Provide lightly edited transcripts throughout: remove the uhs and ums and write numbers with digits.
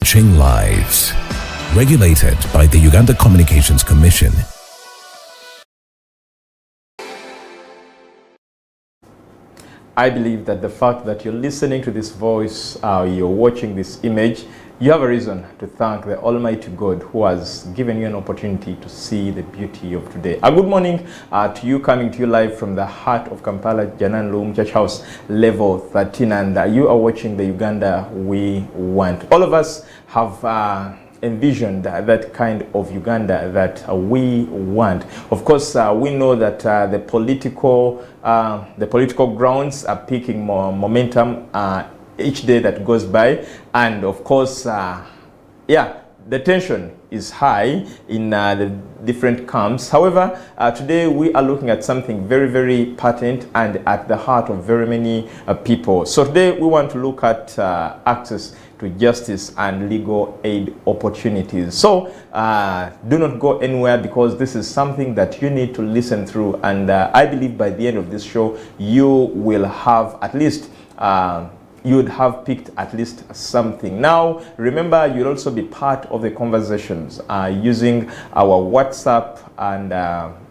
Changing lives. Regulated by the Uganda Communications Commission. I believe that the fact that you're listening to this voice, you're watching this image, you have a reason to thank the Almighty God who has given you an opportunity to see the beauty of today. A good morning to you, coming to you live from the heart of Kampala, Jananlum Church House, level 13, and you are watching the Uganda we want. All of us have envisioned that kind of Uganda that we want. Of course, we know that the political grounds are picking more momentum each day that goes by, and of course, the tension is high in the different camps. However, today we are looking at something very, very pertinent and at the heart of very many people. So today we want to look at access to justice and legal aid opportunities. So do not go anywhere, because this is something that you need to listen through, and I believe by the end of this show you will have at least you would have picked at least something. Now, remember, you'll also be part of the conversations using our WhatsApp and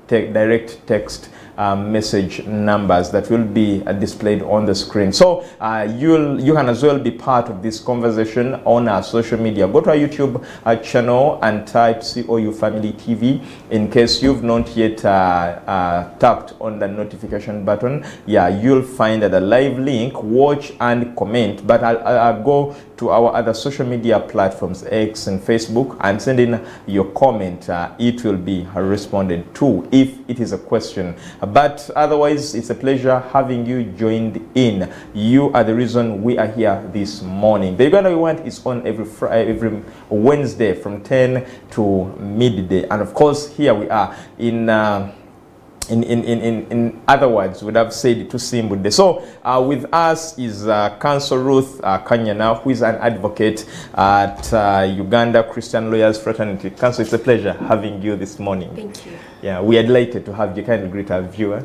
direct text message numbers that will be displayed on the screen. So you can as well be part of this conversation on our social media. Go to our YouTube channel and type COU Family TV. In case you've not yet tapped on the notification button, you'll find the live link. Watch and comment, but I'll go to our other social media platforms, X and Facebook, and send in your comment. It will be responded to if it is a question. But otherwise, it's a pleasure having you joined in. You are the reason we are here this morning. The Uganda We Want is on every Wednesday from 10 to midday. And of course, here we are in other words, would have said to Simbude. So with us is Counsel Ruth Kanyana, who is an advocate at Uganda Christian Lawyers Fraternity. Counsel, it's a pleasure having you this morning. Thank you. Yeah, we are delighted to have you. Kindly greet our viewer.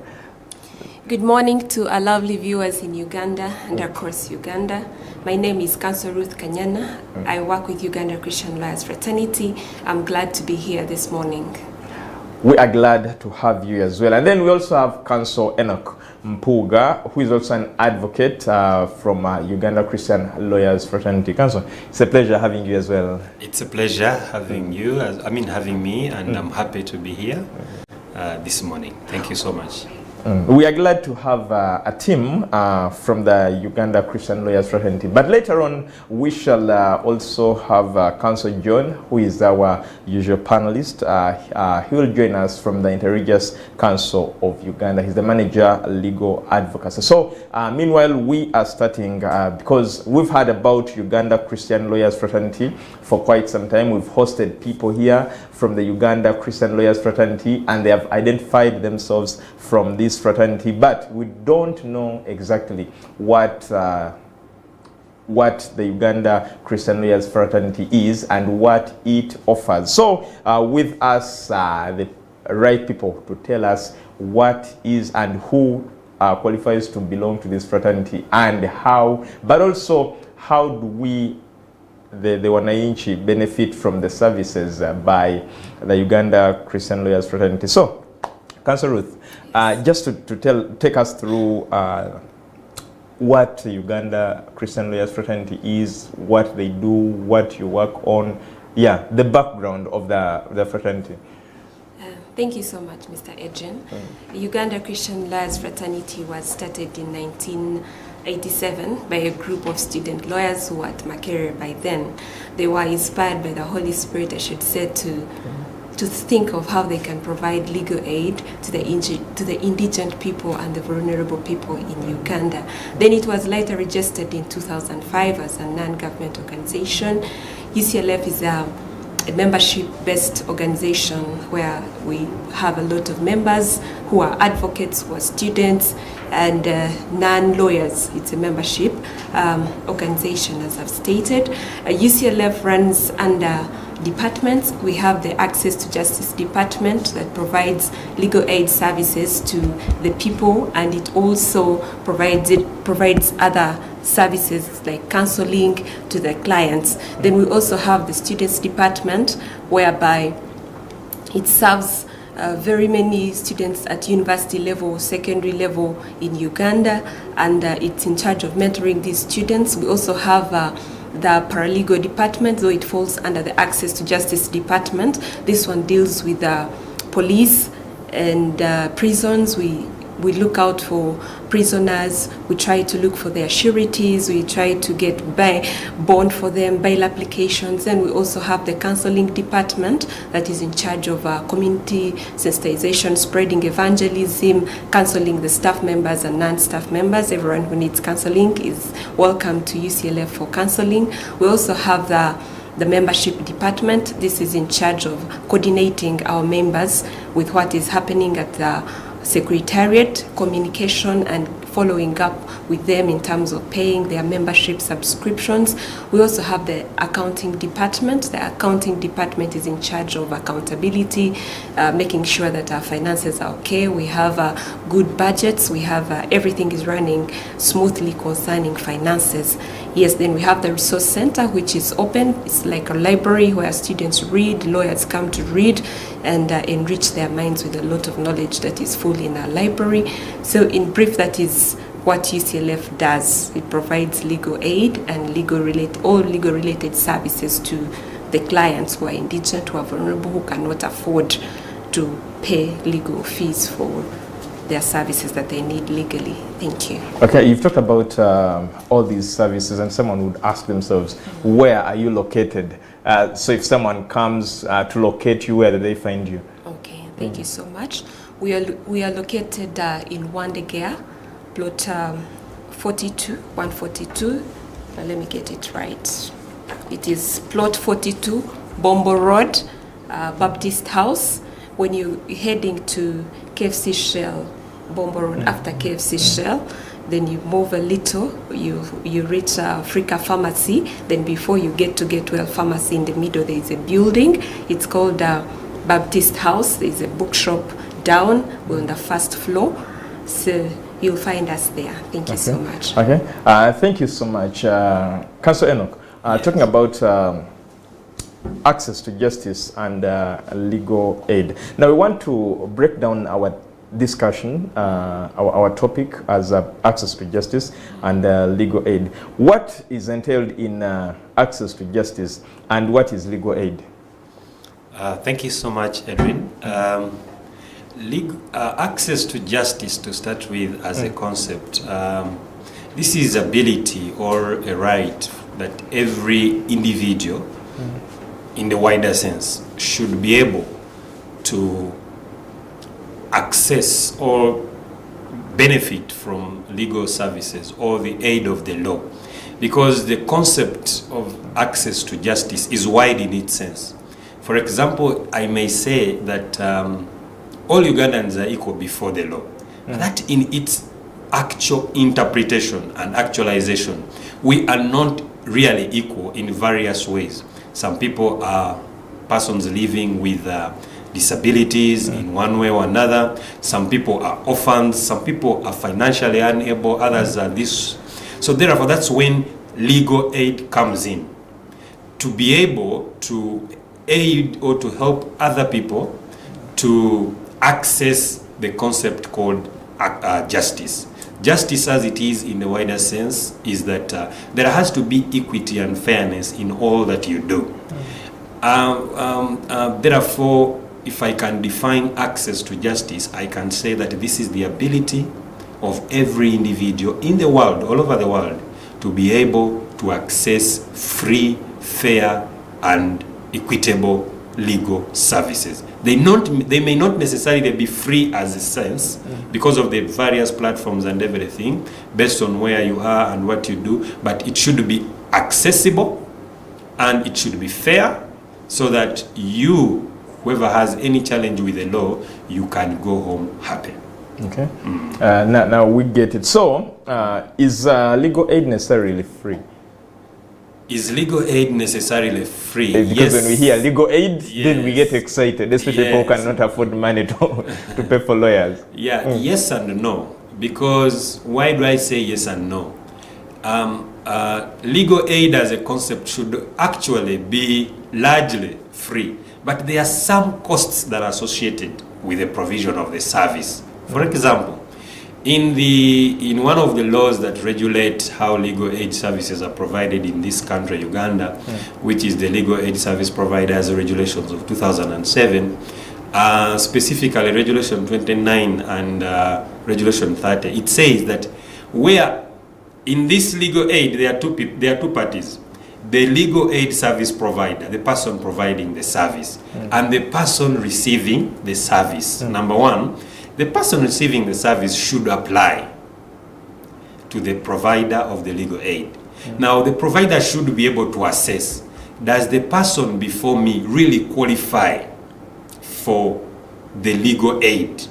Good morning to our lovely viewers in Uganda and across Uganda. My name is Counsel Ruth Kanyana. I work with Uganda Christian Lawyers Fraternity. I'm glad to be here this morning. We are glad to have you as well. And then we also have Counsel Enock Mpuuga, who is also an advocate from Uganda Christian Lawyers Fraternity. Counsel, it's a pleasure having you as well. It's a pleasure having you, having me, and I'm happy to be here this morning. Thank you so much. We are glad to have a team from the Uganda Christian Lawyers Fraternity. But later on, we shall also have Counsel John, who is our usual panelist. He will join us from the Interreligious Council of Uganda. He's the manager legal advocacy. So meanwhile, we are starting because we've heard about Uganda Christian Lawyers Fraternity for quite some time. We've hosted people here from the Uganda Christian Lawyers Fraternity, and they have identified themselves from this fraternity, but we don't know exactly what the Uganda Christian Lawyers Fraternity is and what it offers. So with us, the right people to tell us what is and who qualifies to belong to this fraternity, and how, but also how do we, the Wananchi, benefit from the services by the Uganda Christian Lawyers Fraternity. So, Counsel Ruth, just to take us through what the Uganda Christian Lawyers Fraternity is, what they do, what you work on, the background of the fraternity. Thank you so much, Mr. Edgen. The Uganda Christian Lawyers Fraternity was started in 1987 by a group of student lawyers who were at Makerere by then. They were inspired by the Holy Spirit, I should say, to think of how they can provide legal aid to the indigent people and the vulnerable people in Uganda. Then it was later registered in 2005 as a non-government organization. UCLF is a membership-based organization where we have a lot of members who are advocates, who are students, and non-lawyers. It's a membership organization, as I've stated. UCLF runs under departments. We have the Access to Justice Department that provides legal aid services to the people, and it also provides other services like counseling to the clients. Then we also have the students department, whereby it serves very many students at university level, secondary level in Uganda, and it's in charge of mentoring these students. We also have the paralegal department, though it falls under the Access to Justice department. This one deals with police and prisons. We look out for prisoners, we try to look for their sureties, we try to get bond for them, bail applications, and we also have the counseling department that is in charge of community sensitization, spreading evangelism, counseling the staff members and non-staff members. Everyone who needs counseling is welcome to UCLF for counseling. We also have the membership department. This is in charge of coordinating our members with what is happening at the Secretariat, communication, and following up with them in terms of paying their membership subscriptions. We also have the accounting department. The accounting department is in charge of accountability, making sure that our finances are okay. We have good budgets. We have everything is running smoothly concerning finances. Yes, then we have the resource center, which is open. It's like a library where students read, lawyers come to read, and enrich their minds with a lot of knowledge that is full in our library. So in brief, that is what UCLF does. It provides legal aid and all legal related services to the clients who are indigent, who are vulnerable, who cannot afford to pay legal fees for their services that they need legally. Thank you. Okay, you've talked about all these services, and someone would ask themselves, where are you located? So if someone comes to locate you, where do they find you? Okay, thank you so much. We are located in Wandegea, plot 142. Now let me get it right. It is plot 42, Bombo Road, Baptist House. When you're heading to KFC Shell, Bombo Road, after KFC Shell, then you move a little, you reach Africa Pharmacy. Then before you get to Get Well Pharmacy, in the middle there is a building. It's called Baptist House. There's a bookshop down. We're on the first floor. So you'll find us there. Thank you so much. Okay. Thank you so much. Councillor Enock, Yes. talking about access to justice and legal aid. Now we want to break down our discussion, our topic as access to justice and legal aid. What is entailed in access to justice and what is legal aid? Thank you so much, Edwin. Access to justice, to start with, as a concept, this is ability or a right that every individual, in the wider sense, should be able to access or benefit from legal services or the aid of the law. Because the concept of access to justice is wide in its sense. For example, I may say that all Ugandans are equal before the law. That in its actual interpretation and actualization, we are not really equal in various ways. Some people are persons living with disabilities in one way or another. Some people are orphans. Some people are financially unable. Others are this. So therefore, that's when legal aid comes in, to be able to aid or to help other people to access the concept called justice. Justice, as it is in the wider sense, is that there has to be equity and fairness in all that you do. Therefore, if I can define access to justice, I can say that this is the ability of every individual in the world, all over the world, to be able to access free, fair, and equitable legal services. They may not necessarily be free as a sense because of the various platforms and everything based on where you are and what you do, but it should be accessible and it should be fair so that you, whoever has any challenge with the law, you can go home happy. Okay. Now we get it. So, is legal aid necessarily free? Is legal aid necessarily free? Because yes. when we hear legal aid, Yes. then we get excited, especially people who cannot afford money to pay for lawyers. Yeah, yes and no. Because why do I say yes and no? legal aid as a concept should actually be largely free, but there are some costs that are associated with the provision of the service. For example, in one of the laws that regulate how legal aid services are provided in this country, Uganda, which is the Legal Aid Service Providers Regulations of 2007, specifically Regulation 29 and Regulation 30, it says that where in this legal aid there are two parties: the legal aid service provider, the person providing the service, and the person receiving the service. Number one, the person receiving the service should apply to the provider of the legal aid. Now, the provider should be able to assess, does the person before me really qualify for the legal aid,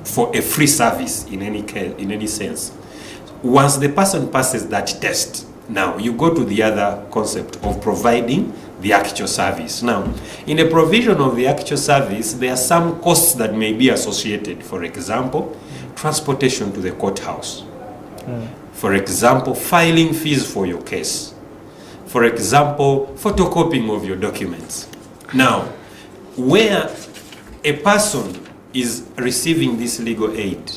for a free service in any case, in any sense? Once the person passes that test, now you go to the other concept of providing the actual service. Now, in the provision of the actual service, there are some costs that may be associated. For example, transportation to the courthouse. For example, filing fees for your case. For example, photocopying of your documents. Now, where a person is receiving this legal aid,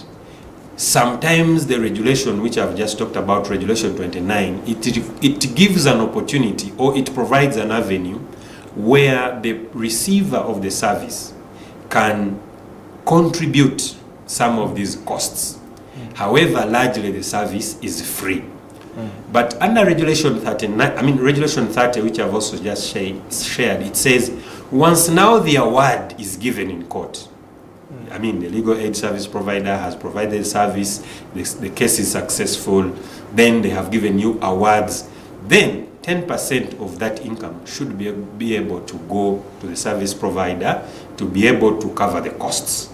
sometimes the regulation which I've just talked about, Regulation 29, it gives an opportunity, or it provides an avenue where the receiver of the service can contribute some of these costs. However, largely the service is free. But under Regulation 39, Regulation 30, which I've also just shared, it says once now the award is given in court, the legal aid service provider has provided service, the case is successful, then they have given you awards, then 10% of that income should be able to go to the service provider to be able to cover the costs.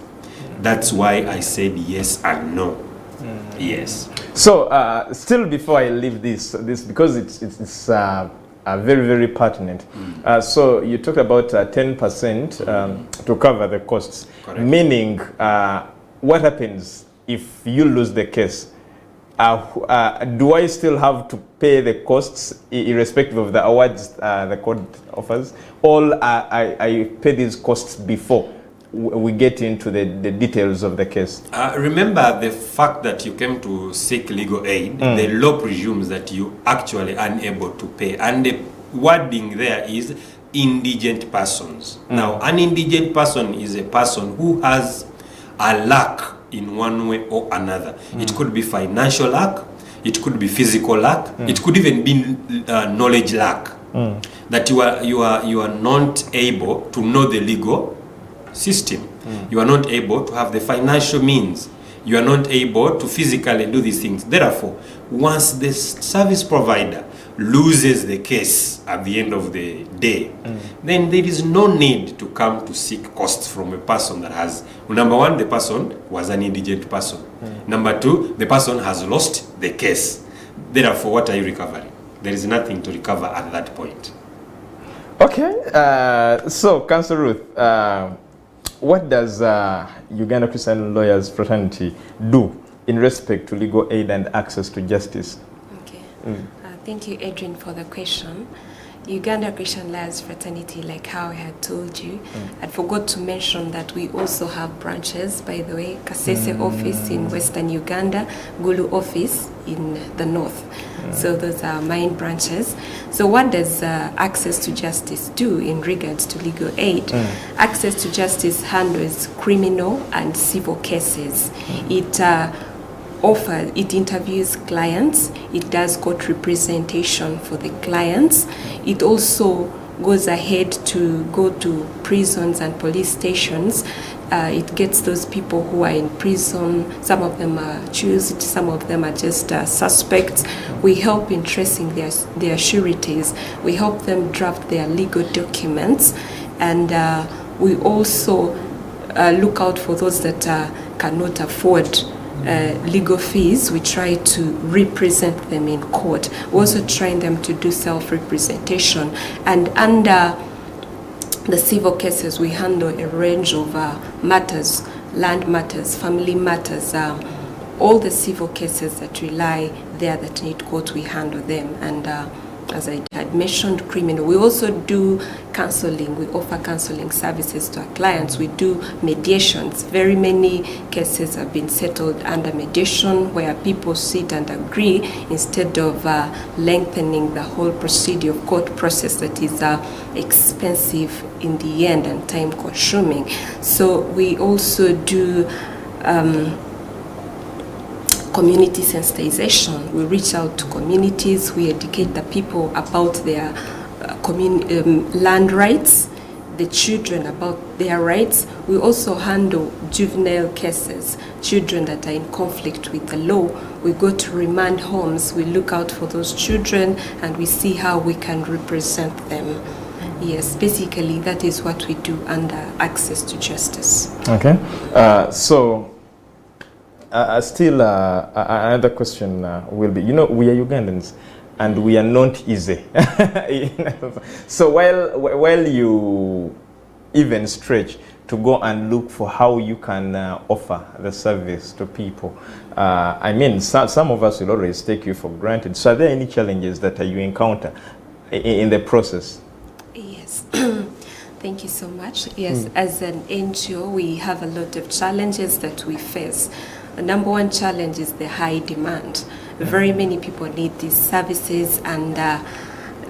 That's why I said yes and no. Yes. So, still before I leave this because it's very, very pertinent. So you talked about 10% to cover the costs. Correct. Meaning, what happens if you lose the case? Do I still have to pay the costs irrespective of the awards the court offers? Or I pay these costs before we get into the details of the case? Remember the fact that you came to seek legal aid, the law presumes that you actually unable to pay. And the wording there is indigent persons. Now, an indigent person is a person who has a lack in one way or another. It could be financial lack, it could be physical lack, it could even be knowledge lack. That you are not able to know the legal system. You are not able to have the financial means. You are not able to physically do these things. Therefore, once the service provider loses the case at the end of the day, then there is no need to come to seek costs from a person that has, number one, the person was an indigent person. Number two, the person has lost the case. Therefore, what are you recovering? There is nothing to recover at that point. Okay, so Councillor Ruth, what does Uganda Christian Lawyers Fraternity do in respect to legal aid and access to justice? Okay. Thank you, Adrian, for the question. Uganda Christian Lawyers Fraternity, like how I had told you, I forgot to mention that we also have branches, by the way, Kasese office in Western Uganda, Gulu office in the north. So those are main branches. So what does access to justice do in regards to legal aid? Access to justice handles criminal and civil cases. It interviews clients, it does court representation for the clients, it also goes ahead to go to prisons and police stations. It gets those people who are in prison, some of them are accused, some of them are just suspects. We help in tracing their sureties, we help them draft their legal documents, and we also look out for those that cannot afford legal fees. We try to represent them in court. We also train them to do self-representation. And under the civil cases, we handle a range of matters, land matters, family matters, all the civil cases that rely there that need court, we handle them. And as I had mentioned, criminal. We also do counseling. We offer counseling services to our clients. We do mediations. Very many cases have been settled under mediation, where people sit and agree instead of lengthening the whole procedure of court process that is expensive in the end and time consuming. So we also do community sensitization. We reach out to communities, we educate the people about their land rights, the children about their rights. We also handle juvenile cases, children that are in conflict with the law. We go to remand homes, we look out for those children, and we see how we can represent them. Yes, basically that is what we do under Access to Justice. Okay, still, another question will be, we are Ugandans and we are not easy. So while you even stretch to go and look for how you can offer the service to people, I mean, some of us will always take you for granted. So are there any challenges that you encounter in the process? Yes. Thank you so much. Yes, as an NGO, we have a lot of challenges that we face. The number one challenge is the high demand. Very many people need these services, and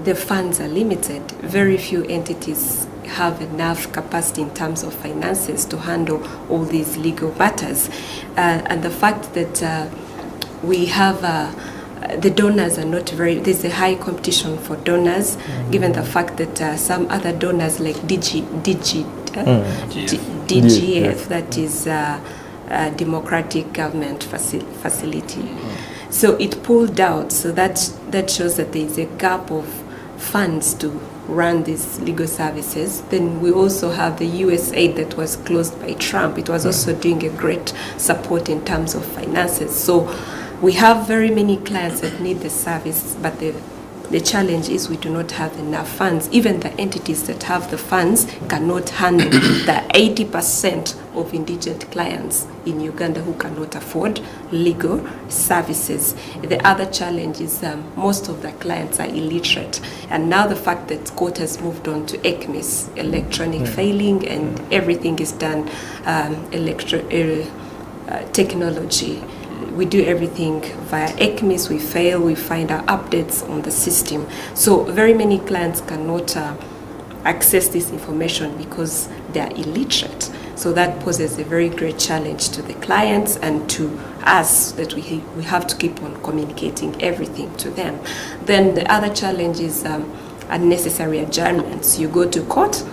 the funds are limited. Very few entities have enough capacity in terms of finances to handle all these legal matters. And the fact that we have the donors are not there's a high competition for donors, given the fact that some other donors like DGF, that is Democratic Government Facility. So it pulled out, so that shows that there is a gap of funds to run these legal services. Then we also have the USAID that was closed by Trump. It was also doing a great support in terms of finances. So we have very many clients that need the service, but the challenge is we do not have enough funds. Even the entities that have the funds cannot handle the 80% of indigent clients in Uganda who cannot afford legal services. The other challenge is most of the clients are illiterate. And now the fact that court has moved on to ECMIS, electronic filing, and everything is done technology. We do everything via ECMIS, we fail, we find our updates on the system. So very many clients cannot access this information because they are illiterate. So that poses a very great challenge to the clients and to us, that we have to keep on communicating everything to them. Then the other challenge is unnecessary adjournments. You go to court,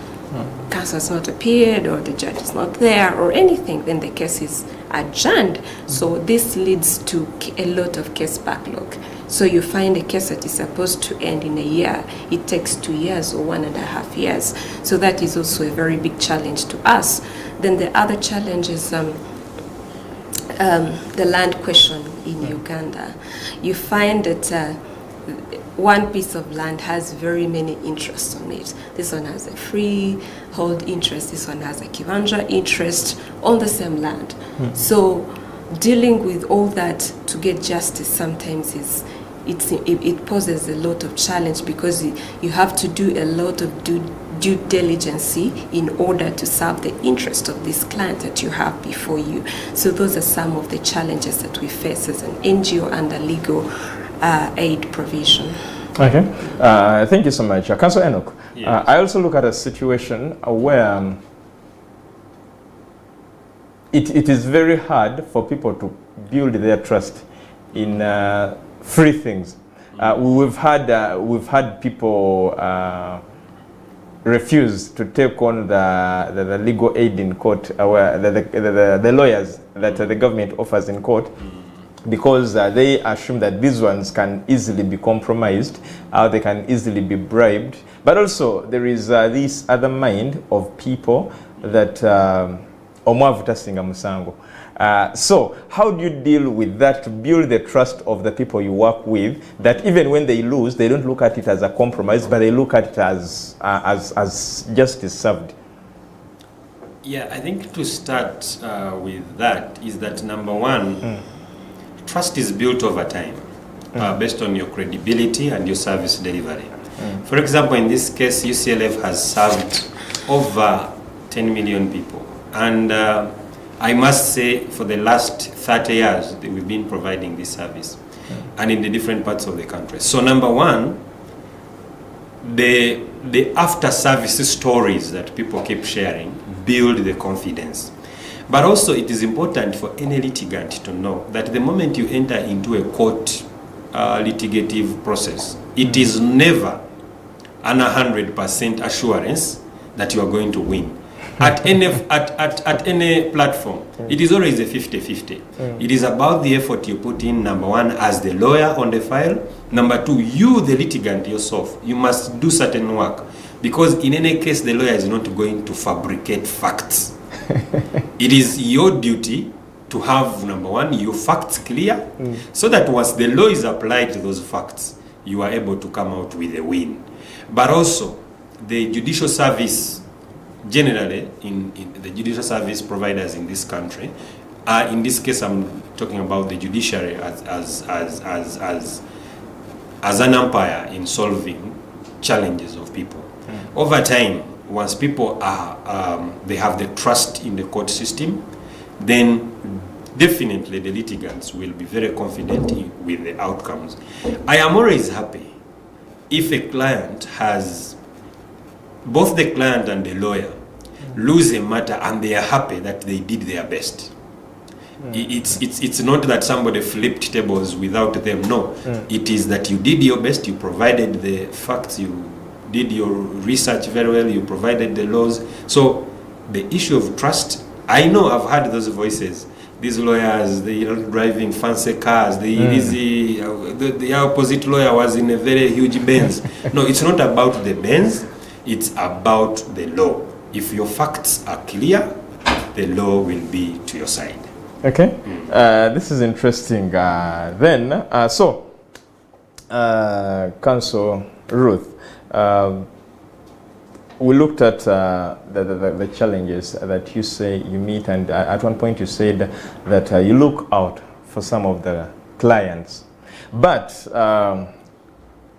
counsel has not appeared, or the judge is not there, or anything, then the case is adjourned. So this leads to a lot of case backlog. So you find a case that is supposed to end in a year, it takes 2 years or 1.5 years. So that is also a very big challenge to us. Then the other challenge is the land question in Uganda. You find that one piece of land has very many interests on it. This one has a freehold interest, this one has a kiwanja interest on the same land. So dealing with all that to get justice sometimes it poses a lot of challenge, because you have to do a lot of due diligence in order to serve the interest of this client that you have before you. So those are some of the challenges that we face as an NGO under legal aid provision. Okay, thank you so much. Councillor Enock, Yes. I also look at a situation where it is very hard for people to build their trust in free things. We've had people refuse to take on the legal aid in court, where the lawyers that the government offers in court, because they assume that these ones can easily be compromised, they can easily be bribed. But also there is this other mind of people that omwavutasinga musango. So how do you deal with that to build the trust of the people you work with, that even when they lose, they don't look at it as a compromise, but they look at it as justice served? Yeah, I think to start with that is that number one, trust is built over time. based on your credibility and your service delivery. For example, in this case, UCLF has served over 10 million people. And I must say, for the last 30 years, we've been providing this service, and in the different parts of the country. So number one, the after-service stories that people keep sharing build the confidence. But also, it is important for any litigant to know that the moment you enter into a court litigative process, it is never an 100% assurance that you are going to win. At any platform, it is always a 50-50. It is about the effort you put in, number one, as the lawyer on the file. Number two, you, the litigant yourself, you must do certain work. Because in any case, the lawyer is not going to fabricate facts. It is your duty to have, number one, your facts clear, so that once the law is applied to those facts, you are able to come out with a win. But also, the judicial service, generally, in the judicial service providers in this country, in this case I'm talking about the judiciary as an umpire in solving challenges of people. Over time, once people are, they have the trust in the court system, then definitely the litigants will be very confident with the outcomes. I am always happy if a client has, both the client and the lawyer lose a matter and they are happy that they did their best. It's not that somebody flipped tables without them. No, it is that you did your best, you provided the facts, you did your research very well, you provided the laws. So the issue of trust, I know I've heard those voices. These lawyers, they are driving fancy cars. The opposite lawyer was in a very huge Benz. No, it's not about the Benz. It's about the law. If your facts are clear, the law will be to your side. Okay. This is interesting. Counsel Ruth, we looked at the challenges that you say you meet, and at one point you said that you look out for some of the clients. But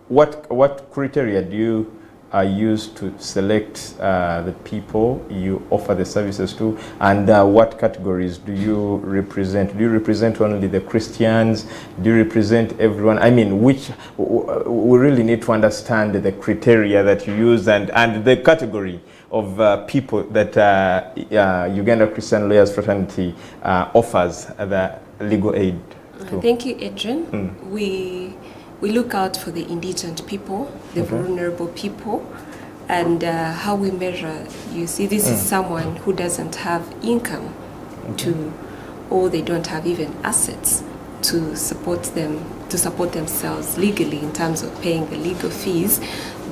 what criteria do you use to select the people you offer the services to, and what categories do you represent? Do you represent only the Christians? Do you represent everyone? I mean, we really need to understand the criteria that you use and the category of people that Uganda Christian Lawyers Fraternity offers the legal aid to. Thank you, Adrian. We look out for the indigent people, the vulnerable people, and how we measure. You see, this is someone who doesn't have income or they don't have even assets to support themselves legally in terms of paying the legal fees,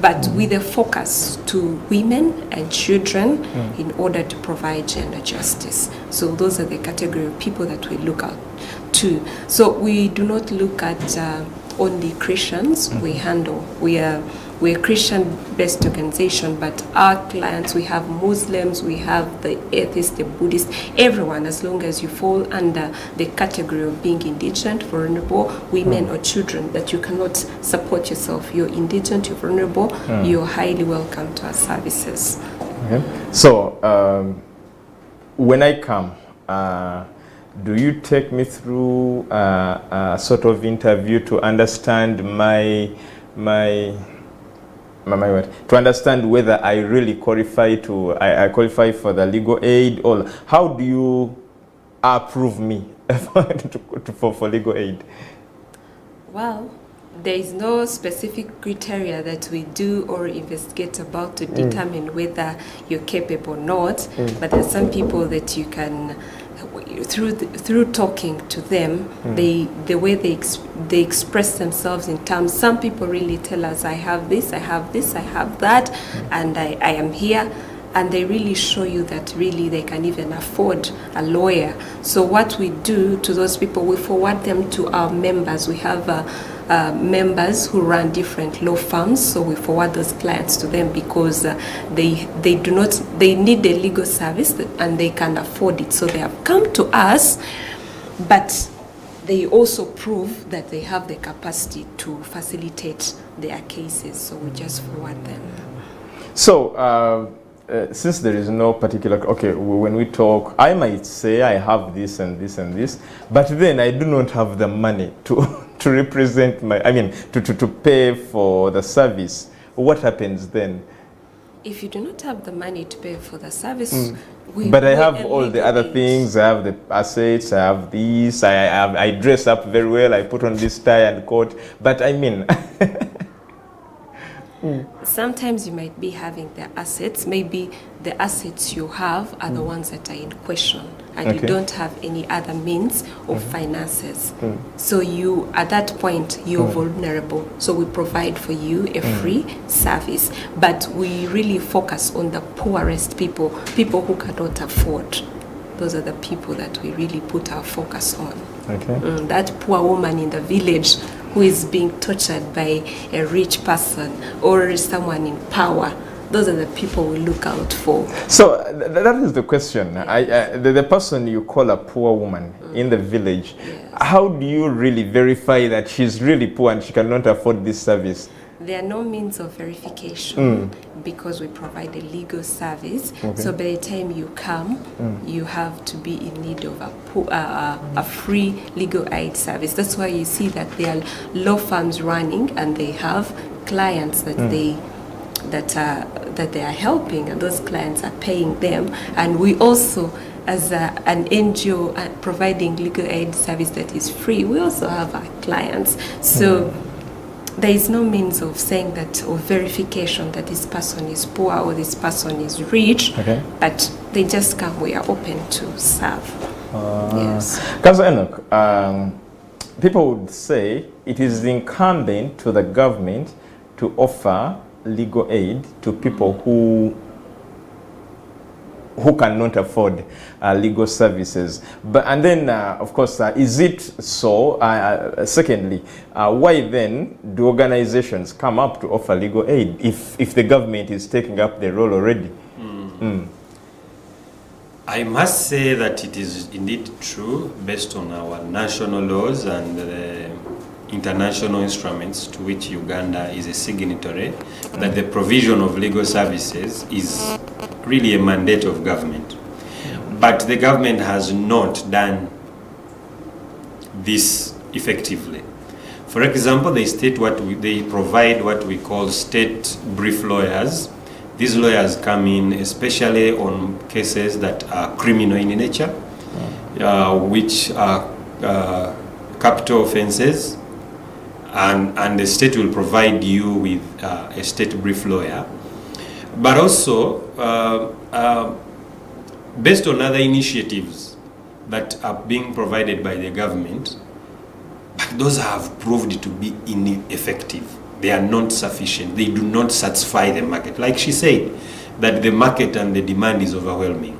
but with a focus to women and children in order to provide gender justice. So those are the category of people that we look out to. So we do not look at only Christians. We are a Christian-based organization, but our clients, we have Muslims, we have the atheists, the Buddhists, everyone, as long as you fall under the category of being indigent, vulnerable, women or children, that you cannot support yourself. You're indigent, you're vulnerable, you're highly welcome to our services. Okay. So when I come, do you take me through a sort of interview to understand to understand whether I really qualify I qualify for the legal aid, or how do you approve me for legal aid? Well, there is no specific criteria that we do or investigate about to determine whether you're capable or not, but there are some people that you can, through talking to them, the way they express themselves in terms. Some people really tell us, I have this, I have this, I have that, and I am here, and they really show you that really they can even afford a lawyer. So what we do to those people, we forward them to our members. We have members who run different law firms, so we forward those clients to them because they need a legal service and they can afford it. So they have come to us, but they also prove that they have the capacity to facilitate their cases, so we just forward them. So, since there is no particular, okay, when we talk, I might say I have this and this and this, but then I do not have the money to to represent to pay for the service. What happens then? If you do not have the money to pay for the service, but I have all the other things. I have the assets. I have these. I dress up very well. I put on this tie and coat. But I mean, sometimes you might be having the assets. Maybe the assets you have are the ones that are in question, and you don't have any other means of finances. So you, at that point, you're vulnerable. So we provide for you a free service, but we really focus on the poorest people, people who cannot afford. Those are the people that we really put our focus on. That poor woman in the village who is being tortured by a rich person or someone in power. Those are the people we look out for. So that is the question. The person you call a poor woman in the village, how do you really verify that she's really poor and she cannot afford this service? There are no means of verification because we provide a legal service. So by the time you come, you have to be in need of a free legal aid service. That's why you see that there are law firms running and they have clients that they are helping, and those clients are paying them. And we also, as an NGO providing legal aid service that is free, we also have our clients. So there is no means of saying that, or verification that this person is poor or this person is rich, but they just come, we are open to serve. Yes. Councillor Enock, people would say it is incumbent to the government to offer legal aid to people who cannot afford legal services. And then, of course, is it so? Secondly, why then do organizations come up to offer legal aid if the government is taking up the role already? I must say that it is indeed true, based on our national laws and the international instruments to which Uganda is a signatory, that the provision of legal services is really a mandate of government. But the government has not done this effectively. For example, they provide what we call state brief lawyers. These lawyers come in especially on cases that are criminal in nature, which are capital offenses, and the state will provide you with a state brief lawyer. But also, based on other initiatives that are being provided by the government, but those have proved to be ineffective. They are not sufficient. They do not satisfy the market. Like she said, that the market and the demand is overwhelming.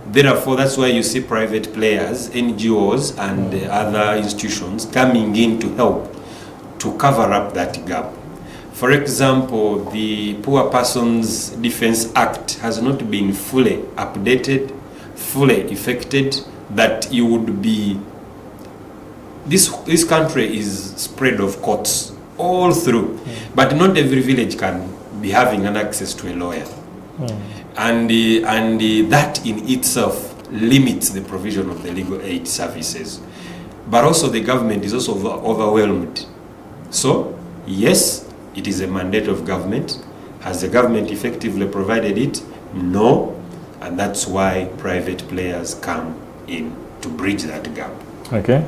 Therefore, that's why you see private players, NGOs, and other institutions coming in to help to cover up that gap. For example, the Poor Persons Defense Act has not been fully updated, fully effected, that you would be... This country is spread of courts all through, but not every village can be having an access to a lawyer. And that in itself limits the provision of the legal aid services. But also the government is also overwhelmed. So, yes, it is a mandate of government. Has the government effectively provided it? No. And that's why private players come in to bridge that gap. Okay.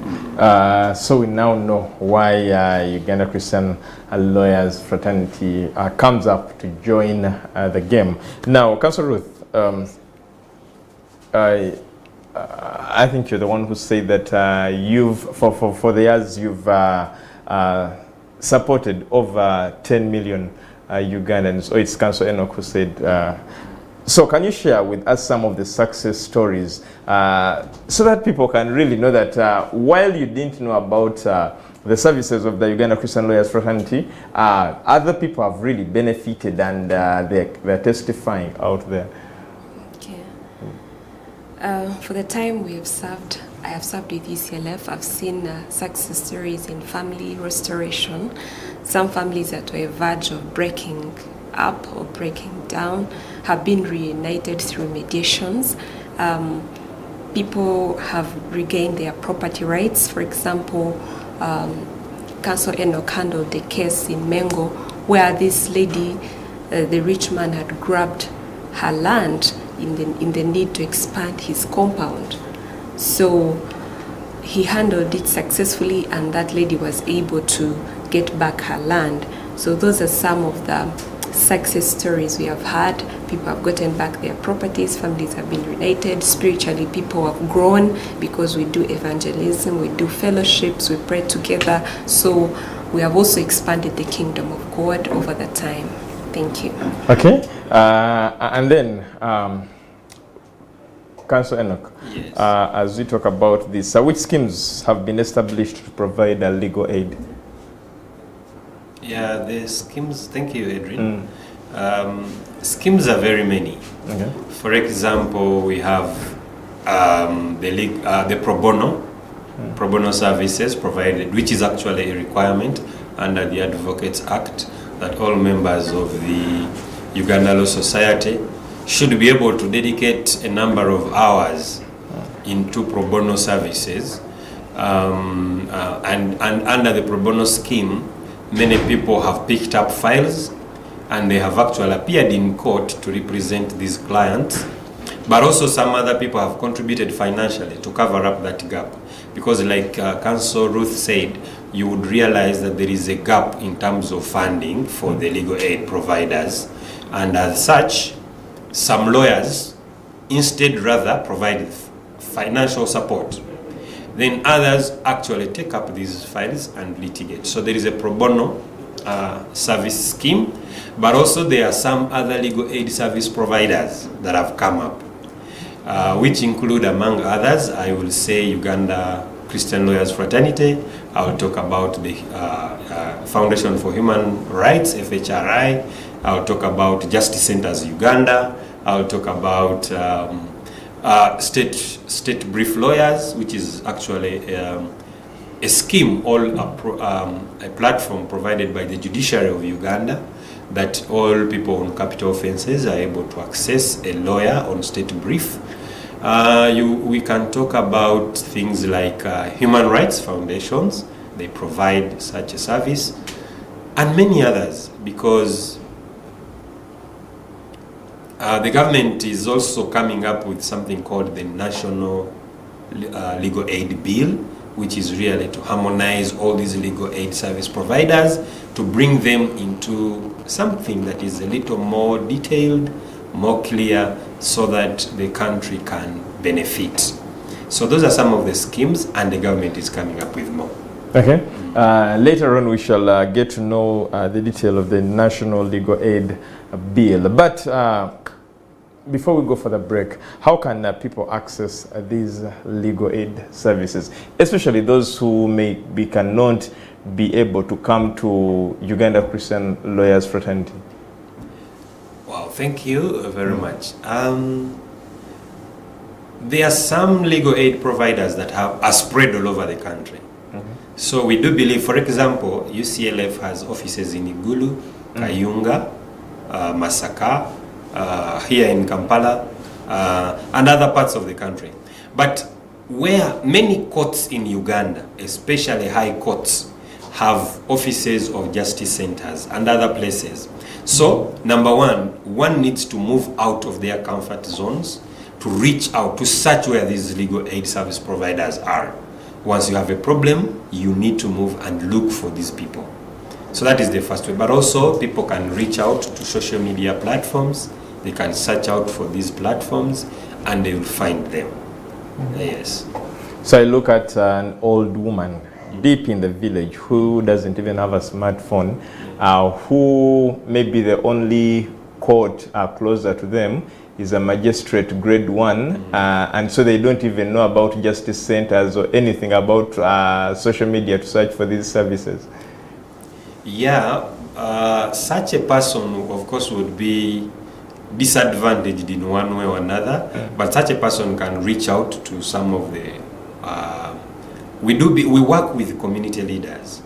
So we now know why Uganda Christian Lawyers Fraternity comes up to join the game. Now, Councillor Ruth, I think you're the one who said that you've, for the years, you've supported over 10 million Ugandans. Or it's Councillor Enock who said. So can you share with us some of the success stories so that people can really know that while you didn't know about the services of the Uganda Christian Lawyers Fraternity, other people have really benefited and they're testifying out there? Okay. For the time we have served I have served with ECLF. I've seen success stories in family restoration. Some families that were verge of breaking up or breaking down have been reunited through mediations. People have regained their property rights. For example, Council Enock handled the case in Mengo where this lady, the rich man, had grabbed her land in the need to expand his compound. So he handled it successfully, and that lady was able to get back her land. So those are some of the success stories we have had. People have gotten back their properties, families have been reunited, spiritually people have grown because we do evangelism, we do fellowships, we pray together. So we have also expanded the kingdom of God over the time. Thank you. Okay, and then Council Enock, Yes. as we talk about this, which schemes have been established to provide legal aid? Yeah, the schemes, thank you, Adrian. Schemes are very many. Okay. For example, we have the pro bono services provided, which is actually a requirement under the Advocates Act, that all members of the Uganda Law Society should be able to dedicate a number of hours into pro bono services. And under the pro bono scheme, many people have picked up files and they have actually appeared in court to represent these clients. But also some other people have contributed financially to cover up that gap. Because like Council Ruth said, you would realize that there is a gap in terms of funding for the legal aid providers. And as such, some lawyers instead rather provide financial support. Then others actually take up these files and litigate. So there is a pro bono service scheme, but also there are some other legal aid service providers that have come up, which include, among others, I will say Uganda Christian Lawyers Fraternity. I will talk about the Foundation for Human Rights, FHRI. I will talk about Justice Centers Uganda. I will talk about state brief lawyers, which is actually a scheme, a platform provided by the judiciary of Uganda, that all people on capital offenses are able to access a lawyer on state brief. We can talk about things like human rights foundations. They provide such a service, and many others, because the government is also coming up with something called the National Legal Aid Bill, which is really to harmonize all these legal aid service providers, to bring them into something that is a little more detailed, more clear, so that the country can benefit. So those are some of the schemes, and the government is coming up with more. Okay. Later on, we shall get to know the detail of the National Legal Aid Bill. But before we go for the break, how can people access these legal aid services, especially those who cannot be able to come to Uganda Christian Lawyers Fraternity? Wow, thank you very much. There are some legal aid providers that are spread all over the country. So we do believe, for example, UCLF has offices in Igulu, Kayunga, Masaka, here in Kampala, and other parts of the country. But where many courts in Uganda, especially high courts, have offices of justice centers and other places. So, number one needs to move out of their comfort zones to reach out, to search where these legal aid service providers are. Once you have a problem, you need to move and look for these people. So that is the first way. But also, people can reach out to social media platforms. They can search out for these platforms and they will find them. Yes. So I look at an old woman deep in the village who doesn't even have a smartphone, who maybe the only court closer to them is a magistrate grade 1, and so they don't even know about justice centers or anything about social media to search for these services. Yeah, such a person, of course, would be disadvantaged in one way or another, but such a person can reach out to some of the we work with community leaders.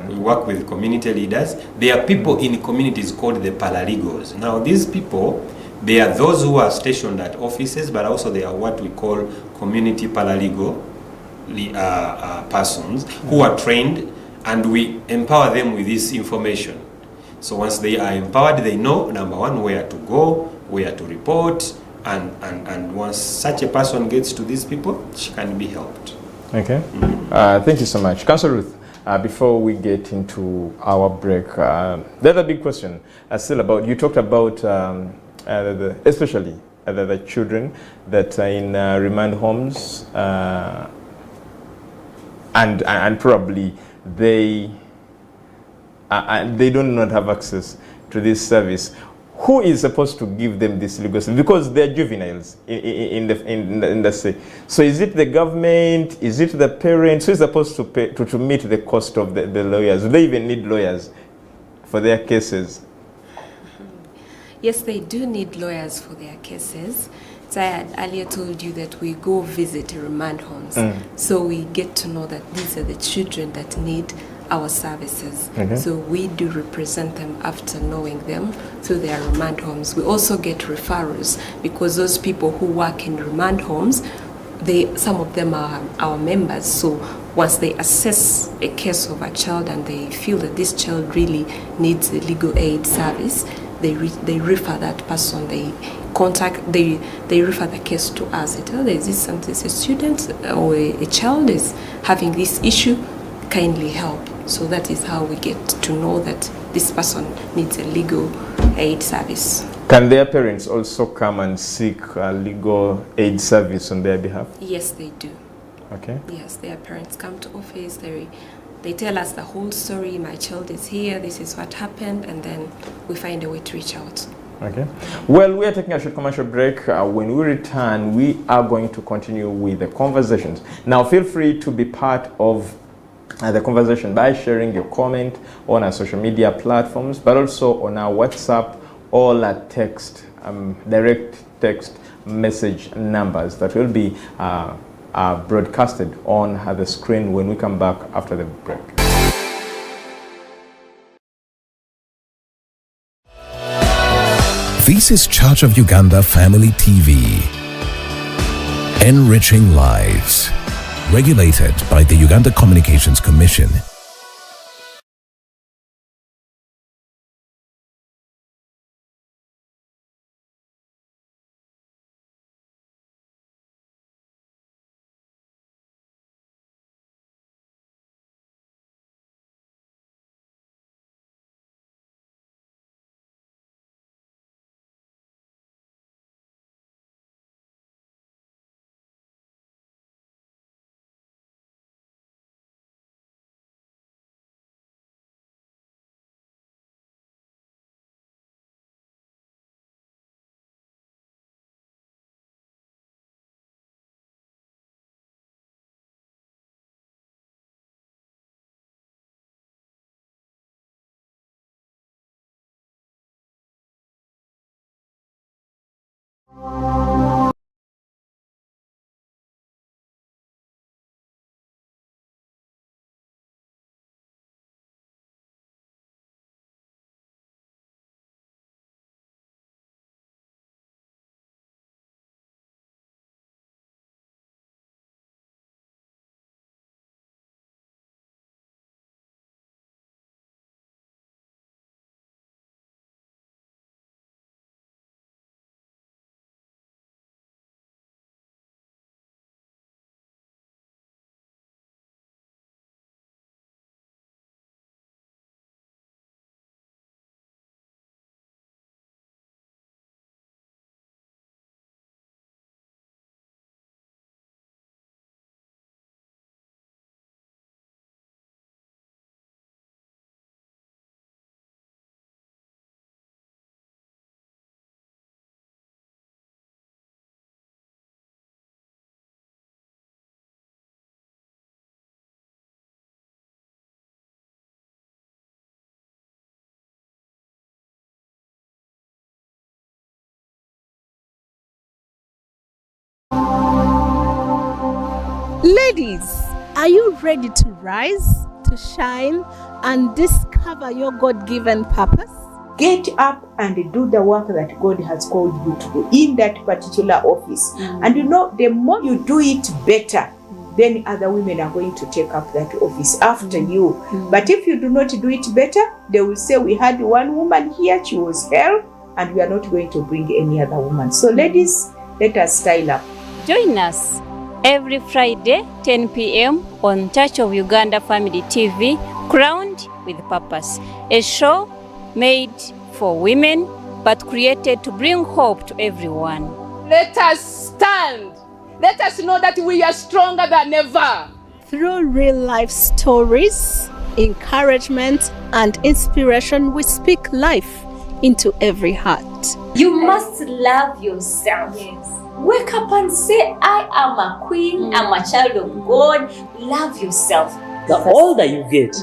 We work with community leaders. There are people in communities called the paralegals. Now, these people, they are those who are stationed at offices, but also they are what we call community paralegal persons who are trained, and we empower them with this information. So once they are empowered, they know, number one, where to go, where to report, and once such a person gets to these people, she can be helped. Okay. Thank you so much. Councillor Ruth, before we get into our break, the other big question still about, you talked about especially the children that are in remand homes, and probably they do not have access to this service. Who is supposed to give them this legal service? Because they're juveniles in the state. So is it the government? Is it the parents? Who is supposed to pay to meet the cost of the lawyers? Do they even need lawyers for their cases? Yes, they do need lawyers for their cases. So I had earlier told you that we go visit remand homes. So we get to know that these are the children that need our services. So we do represent them after knowing them through their remand homes. We also get referrals because those people who work in remand homes, some of them are our members. So once they assess a case of a child and they feel that this child really needs a legal aid service, they refer that person. They refer the case to us. They tell there's a student or a child is having this issue, kindly help. So that is how we get to know that this person needs a legal aid service. Can their parents also come and seek a legal aid service on their behalf? Yes, they do. Okay. Yes, their parents come to office. They tell us the whole story. My child is here. This is what happened, and then we find a way to reach out. Okay. Well, we are taking a short commercial break. When we return, we are going to continue with the conversations. Now, feel free to be part of the conversation by sharing your comment on our social media platforms, but also on our WhatsApp or our text, direct text message numbers that will be broadcasted on the screen when we come back after the break. This is Church of Uganda Family TV. Enriching lives. Regulated by the Uganda Communications Commission. Ladies, are you ready to rise, to shine, and discover your God-given purpose? Get up and do the work that God has called you to do in that particular office. And you know, the more you do it better, then other women are going to take up that office after you. But if you do not do it better, they will say, we had one woman here, she was hell, and we are not going to bring any other woman. So ladies, let us style up. Join us every Friday, 10 p.m. on Church of Uganda Family TV, Crowned with Purpose, a show made for women but created to bring hope to everyone. Let us stand. Let us know that we are stronger than ever. Through real-life stories, encouragement, and inspiration, we speak life into every heart. You must love yourself. Yes. Wake up and say, I am a queen, I'm a child of God. Love yourself. The older you get,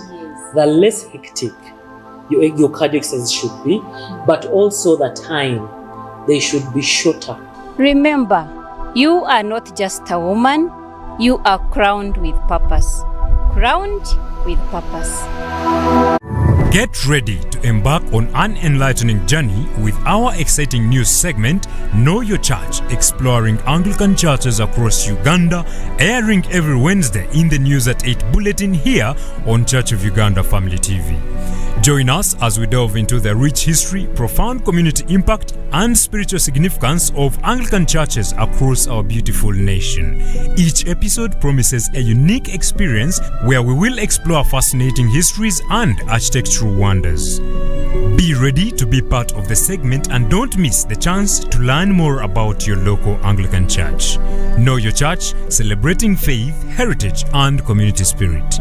the less hectic your cardiac cells should be, but also the time, they should be shorter. Remember, you are not just a woman, you are crowned with purpose. Crowned with purpose. Get ready to embark on an enlightening journey with our exciting news segment, Know Your Church, exploring Anglican churches across Uganda, airing every Wednesday in the News at 8 bulletin here on Church of Uganda Family TV. Join us as we delve into the rich history, profound community impact, and spiritual significance of Anglican churches across our beautiful nation. Each episode promises a unique experience where we will explore fascinating histories and architectural wonders. Be ready to be part of the segment and don't miss the chance to learn more about your local Anglican church. Know Your Church, celebrating faith, heritage, and community spirit.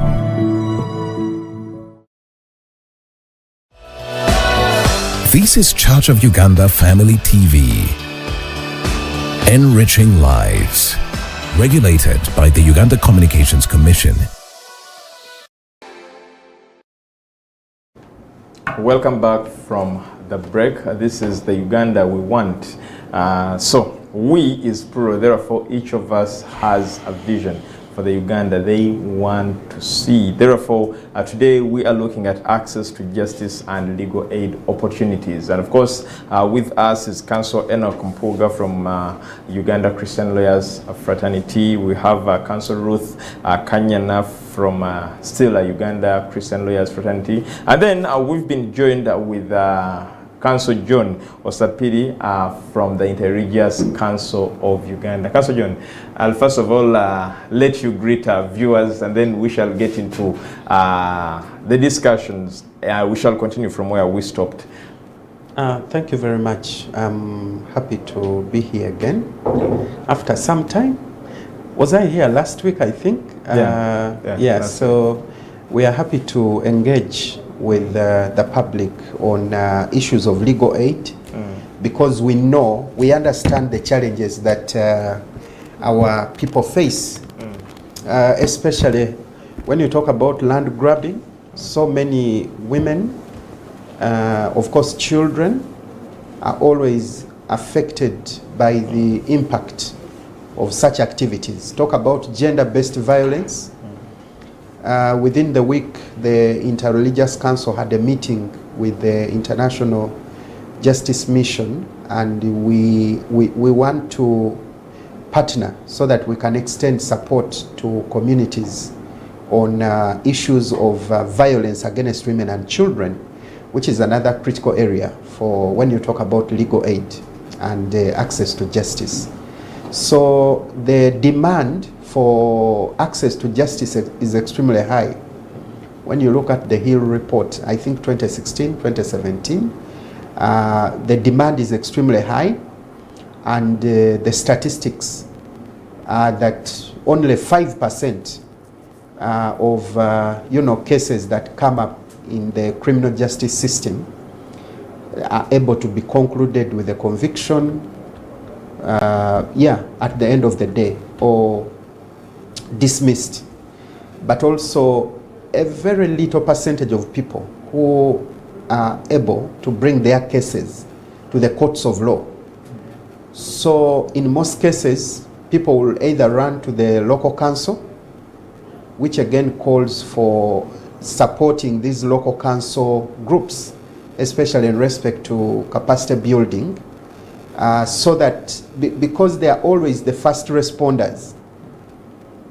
This is Church of Uganda Family TV. Enriching lives. Regulated by the Uganda Communications Commission. Welcome back from the break. This is the Uganda we want. So we is plural, therefore each of us has a vision for the Uganda they want to see. Therefore, today we are looking at access to justice and legal aid opportunities. And of course, with us is Counsel Enock Mpuuga from Uganda Christian Lawyers Fraternity. We have Counsel Ruth Kanyana from still Uganda Christian Lawyers Fraternity. And then we've been joined with Counsel John Osapiri from the Interreligious Council of Uganda. Counsel John, I'll first of all let you greet our viewers, and then we shall get into the discussions. We shall continue from where we stopped. Thank you very much. I'm happy to be here again after some time. Was I here last week, I think? So we are happy to engage with the public on issues of legal aid, because we understand the challenges that our people face, especially when you talk about land grabbing. So many women, of course children, are always affected by the impact of such activities. Talk about gender-based violence. Within the week, the Interreligious Council had a meeting with the International Justice Mission, and we want to partner so that we can extend support to communities on issues of violence against women and children, which is another critical area for when you talk about legal aid and access to justice. So the demand for access to justice is extremely high. When you look at the Hill report, I think 2016, 2017, the demand is extremely high, and the statistics are that only 5% of cases that come up in the criminal justice system are able to be concluded with a conviction at the end of the day, or dismissed. But also a very little percentage of people who are able to bring their cases to the courts of law. So in most cases, people will either run to the local council which again calls for supporting these local council groups, especially in respect to capacity building, so that because they are always the first responders.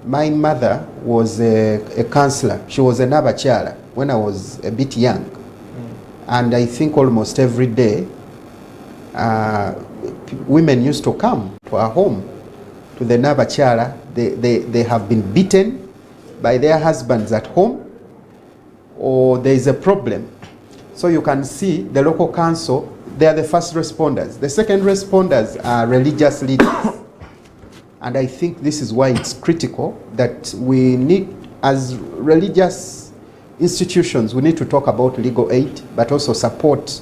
My mother was a councillor. She was an Abachala when I was a bit young. And I think almost every day, women used to come to our home, to the Nabachala. They have been beaten by their husbands at home, or there is a problem. So you can see the local council, they are the first responders. The second responders are religious leaders. And I think this is why it's critical that we need, as religious institutions, we need to talk about legal aid, but also support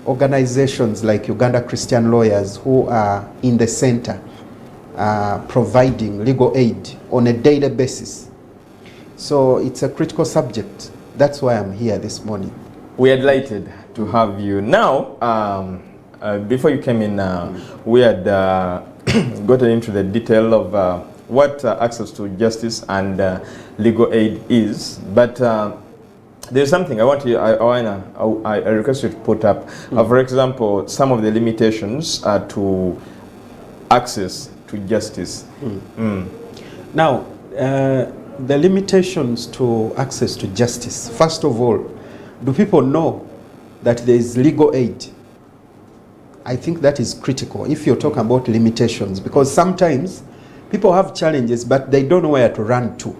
organizations like Uganda Christian Lawyers who are in the center providing legal aid on a daily basis. So it's a critical subject. That's why I'm here this morning. We are delighted to have you. Now, before you came in, we had gotten into the detail of what access to justice and legal aid is, but there's something I request you to put up. For example, some of the limitations to access to justice. Now, the limitations to access to justice. First of all, do people know that there is legal aid? I think that is critical if you're talking about limitations, because sometimes people have challenges but they don't know where to run to.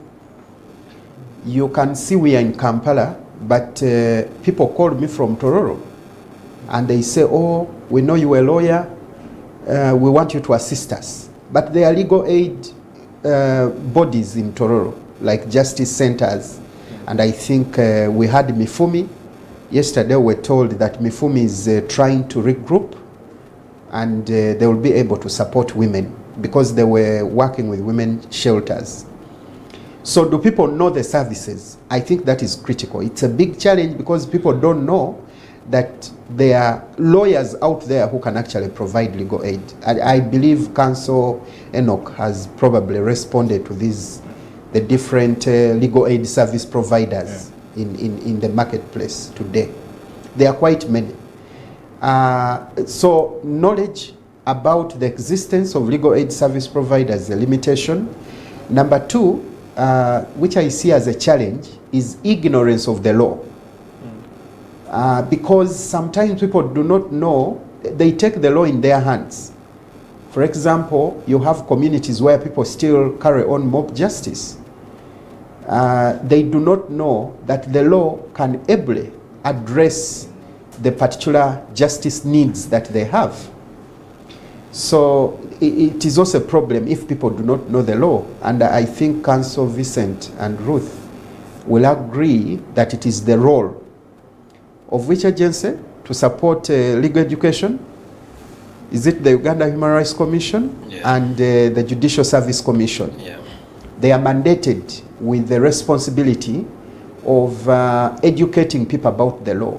You can see we are in Kampala, but people called me from Tororo and they say, oh, we know you're a lawyer, we want you to assist us. But there are legal aid bodies in Tororo, like justice centers. And I think we had Mifumi. Yesterday we were told that Mifumi is trying to regroup and they will be able to support women because they were working with women shelters. So do people know the services? I think that is critical. It's a big challenge because people don't know that there are lawyers out there who can actually provide legal aid. I believe Council Enock has probably responded to these, the different legal aid service providers in the marketplace today. There are quite many. So knowledge about the existence of legal aid service providers is a limitation. Number two, which I see as a challenge, is ignorance of the law. Because sometimes people do not know, they take the law in their hands. For example, you have communities where people still carry on mob justice. They do not know that the law can ably address the particular justice needs that they have. So it is also a problem if people do not know the law. And I think Council Vincent and Ruth will agree that it is the role of which agency to support legal education? Is it the Uganda Human Rights Commission and the Judicial Service Commission? They are mandated with the responsibility of educating people about the law.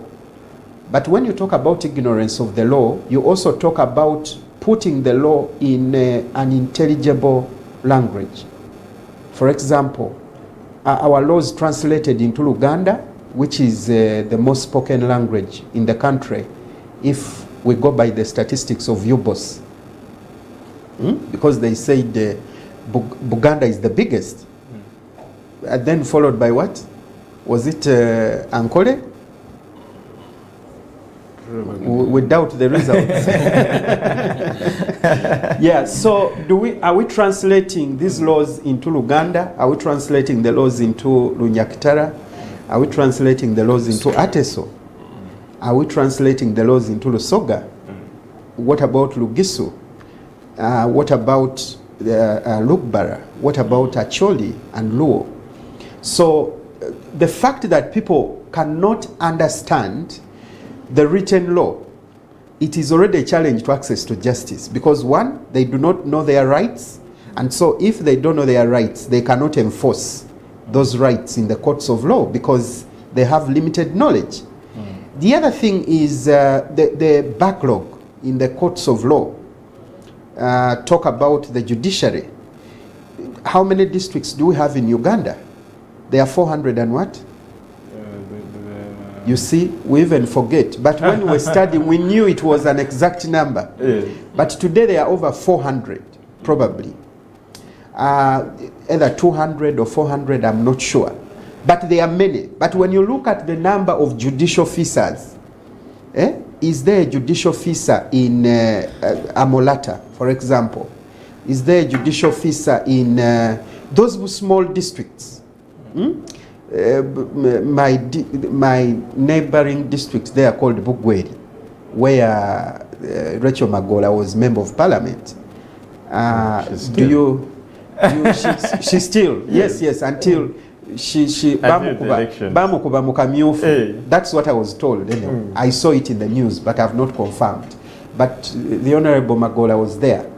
But when you talk about ignorance of the law, you also talk about putting the law in an intelligible language. For example, our laws translated into Luganda, which is the most spoken language in the country, if we go by the statistics of UBOS. Because they said Buganda is the biggest. And then followed by what? Was it Ankole? We doubt the results. Yeah, so are we translating these laws into Luganda? Are we translating the laws into Lunyakitara? Are we translating the laws into Ateso? Are we translating the laws into Lusoga? What about Lugisu? What about Lukbara? What about Acholi and Luo? So the fact that people cannot understand the written law, it is already a challenge to access to justice because one, they do not know their rights, and so if they don't know their rights, they cannot enforce those rights in the courts of law because they have limited knowledge. The other thing is the backlog in the courts of law. Talk about the judiciary. How many districts do we have in Uganda? There are 400 and what? You see, we even forget. But when we were studying, we knew it was an exact number. But today there are over 400, probably. Either 200 or 400, I'm not sure. But there are many. But when you look at the number of judicial officers, is there a judicial officer in Amolata, for example? Is there a judicial officer in those small districts? My neighboring districts, they are called Bugweri, where Rachel Magola was Member of Parliament. She's still, yes, until she bamukuba mukamyufu. That's what I was told. Anyway. I saw it in the news, but I've not confirmed. But the Honorable Magola was there.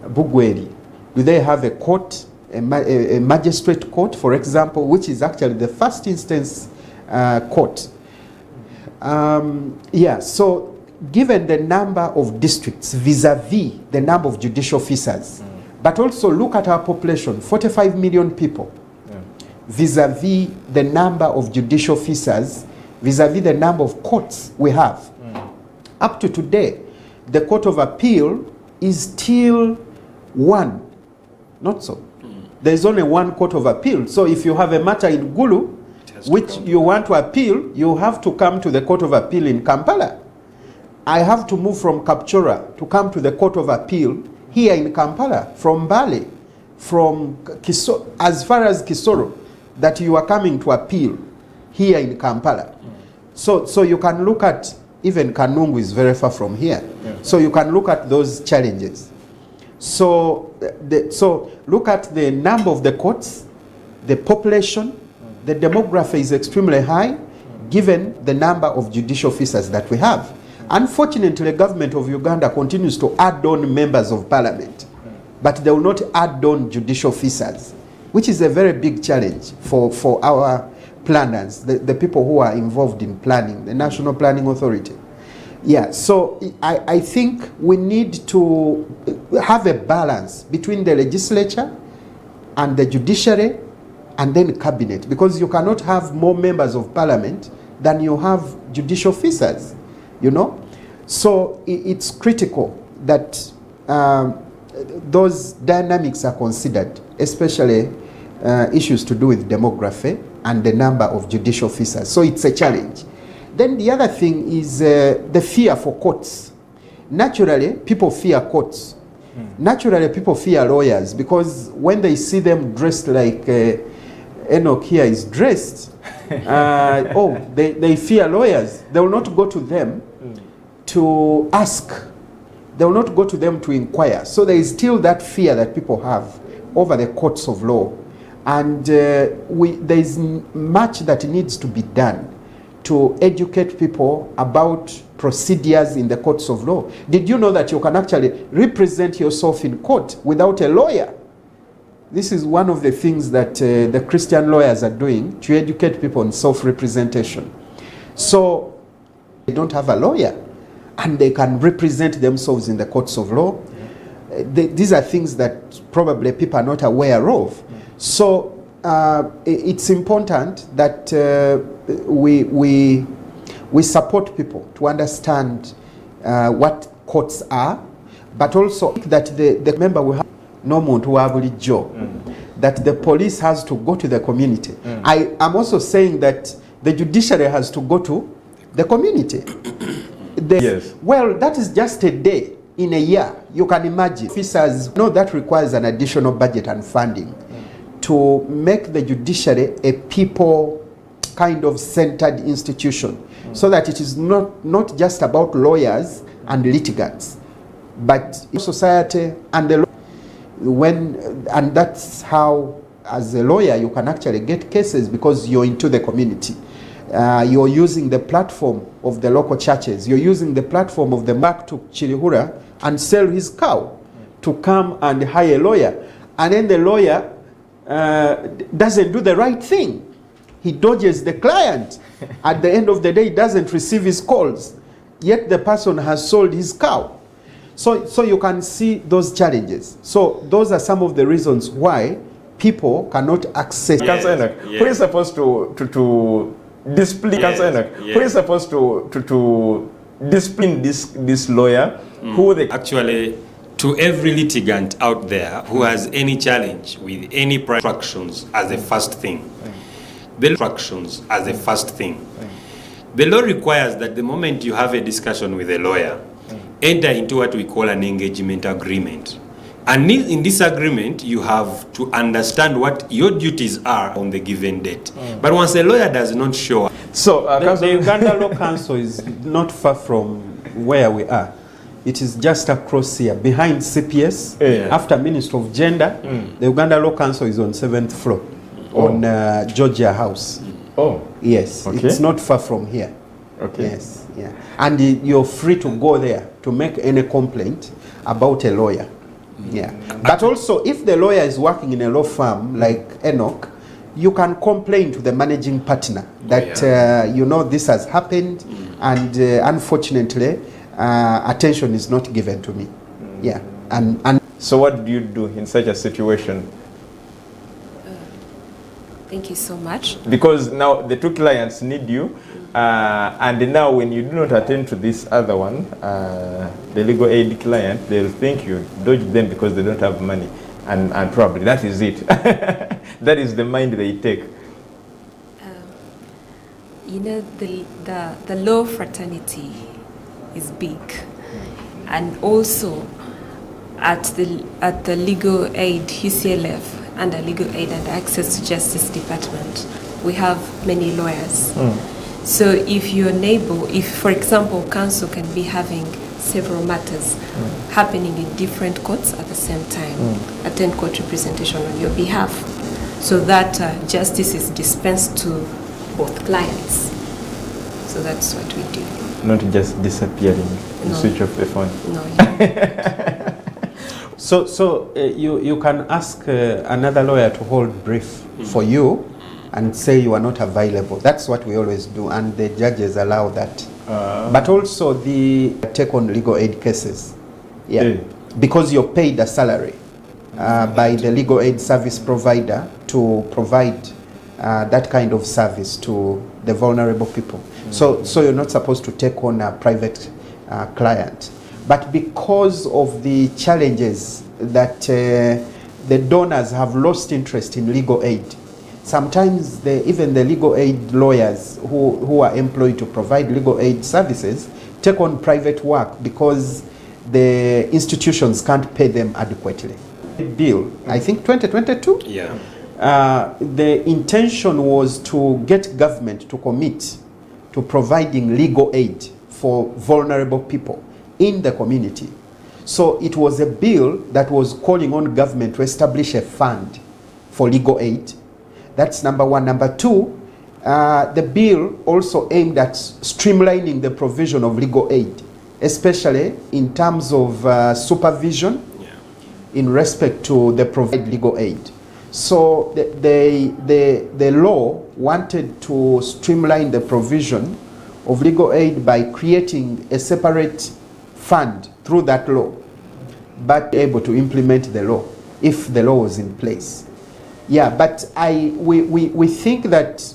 Bugweri, do they have a court, a magistrate court, for example, which is actually the first instance court? So given the number of districts vis-a-vis the number of judicial officers, but also look at our population, 45 million people, vis-a-vis the number of judicial officers, vis-a-vis the number of courts we have. Up to today, the Court of Appeal is still one. Not so. There is only one Court of Appeal. So if you have a matter in Gulu, which you want to appeal, you have to come to the Court of Appeal in Kampala. I have to move from Kapchora to come to the Court of Appeal here in Kampala, from Bale, from as far as Kisoro, that you are coming to appeal here in Kampala. So you can look at, even Kanungu is very far from here. So you can look at those challenges. So look at the number of the courts, the population, the demography is extremely high, given the number of judicial officers that we have. Unfortunately, the government of Uganda continues to add on members of parliament, but they will not add on judicial officers, which is a very big challenge for our planners, the people who are involved in planning, the National Planning Authority. So I think we need to have a balance between the legislature and the judiciary and then cabinet, because you cannot have more members of parliament than you have judicial officers, you know. So it's critical that those dynamics are considered, especially issues to do with demography and the number of judicial officers. So it's a challenge. Then the other thing is the fear for courts. Naturally, people fear courts. Naturally, people fear lawyers, because when they see them dressed like Enock here is dressed, they fear lawyers. They will not go to them to ask. They will not go to them to inquire. So there is still that fear that people have over the courts of law. And there is much that needs to be done to educate people about procedures in the courts of law. Did you know that you can actually represent yourself in court without a lawyer? This is one of the things that the Christian lawyers are doing to educate people on self-representation. So they don't have a lawyer and they can represent themselves in the courts of law. These are things that probably people are not aware of. So it's important that we support people to understand what courts are, but also that the member will have no muntu wabulijjo, that the police has to go to the community. I am also saying that the judiciary has to go to the community. Well, that is just a day in a year. You can imagine. Officers know that requires an additional budget and funding to make the judiciary a people kind of centered institution, so that it is not just about lawyers and litigants, but society and the and that's how, as a lawyer, you can actually get cases, because you're into the community. You're using the platform of the local churches. You're using the platform of the back to Chilihura and sell his cow to come and hire a lawyer. And then the lawyer doesn't do the right thing. He dodges the client. At the end of the day, he doesn't receive his calls. Yet the person has sold his cow. So you can see those challenges. So those are some of the reasons why people cannot access. Councillor Enock, who is supposed to discipline? Councillor Enock, who is supposed to discipline this lawyer? Who they actually, to every litigant out there who has any challenge with any instructions as a first thing, the instructions as a first thing. The law requires that the moment you have a discussion with a lawyer, enter into what we call an engagement agreement. And in this agreement, you have to understand what your duties are on the given date. But once a lawyer does not show up. So the Uganda Law Council is not far from where we are. It is just across here, behind CPS, after Ministry of Gender. The Uganda Law Council is on 7th floor, on Georgia House. Oh. Yes, okay. It's not far from here. Okay. Yes, yeah. And you're free to go there to make any complaint about a lawyer. Yeah. But also, if the lawyer is working in a law firm like Enock, you can complain to the managing partner that, you know, this has happened and unfortunately, attention is not given to me. Yeah. And so what do you do in such a situation? Thank you so much. Because now the two clients need you, and now when you do not attend to this other one, the legal aid client, they'll think you dodge them because they don't have money, and probably that is it. That is the mind they take. You know, the law fraternity is big, and also at the legal aid UCLF, under legal aid and access to justice department, we have many lawyers. So if your neighbor, if for example council can be having several matters happening in different courts at the same time, attend court representation on your behalf, so that justice is dispensed to both clients. So that's what we do. Not just disappearing, you switch off the phone. No. Yeah. So you can ask another lawyer to hold brief for you and say you are not available. That's what we always do, and the judges allow that. But also the take on legal aid cases. Yeah. Because you're paid a salary by the legal aid service provider to provide that kind of service to the vulnerable people. So you're not supposed to take on a private client. But because of the challenges that the donors have lost interest in legal aid, sometimes even the legal aid lawyers who are employed to provide legal aid services take on private work because the institutions can't pay them adequately. Bill, I think 2022? Yeah. The intention was to get government to commit to providing legal aid for vulnerable people in the community. So it was a bill that was calling on government to establish a fund for legal aid. That's number one. Number two, the bill also aimed at streamlining the provision of legal aid, especially in terms of supervision in respect to the provided legal aid. So the law wanted to streamline the provision of legal aid by creating a separate fund through that law, but able to implement the law if the law was in place. Yeah, but we think that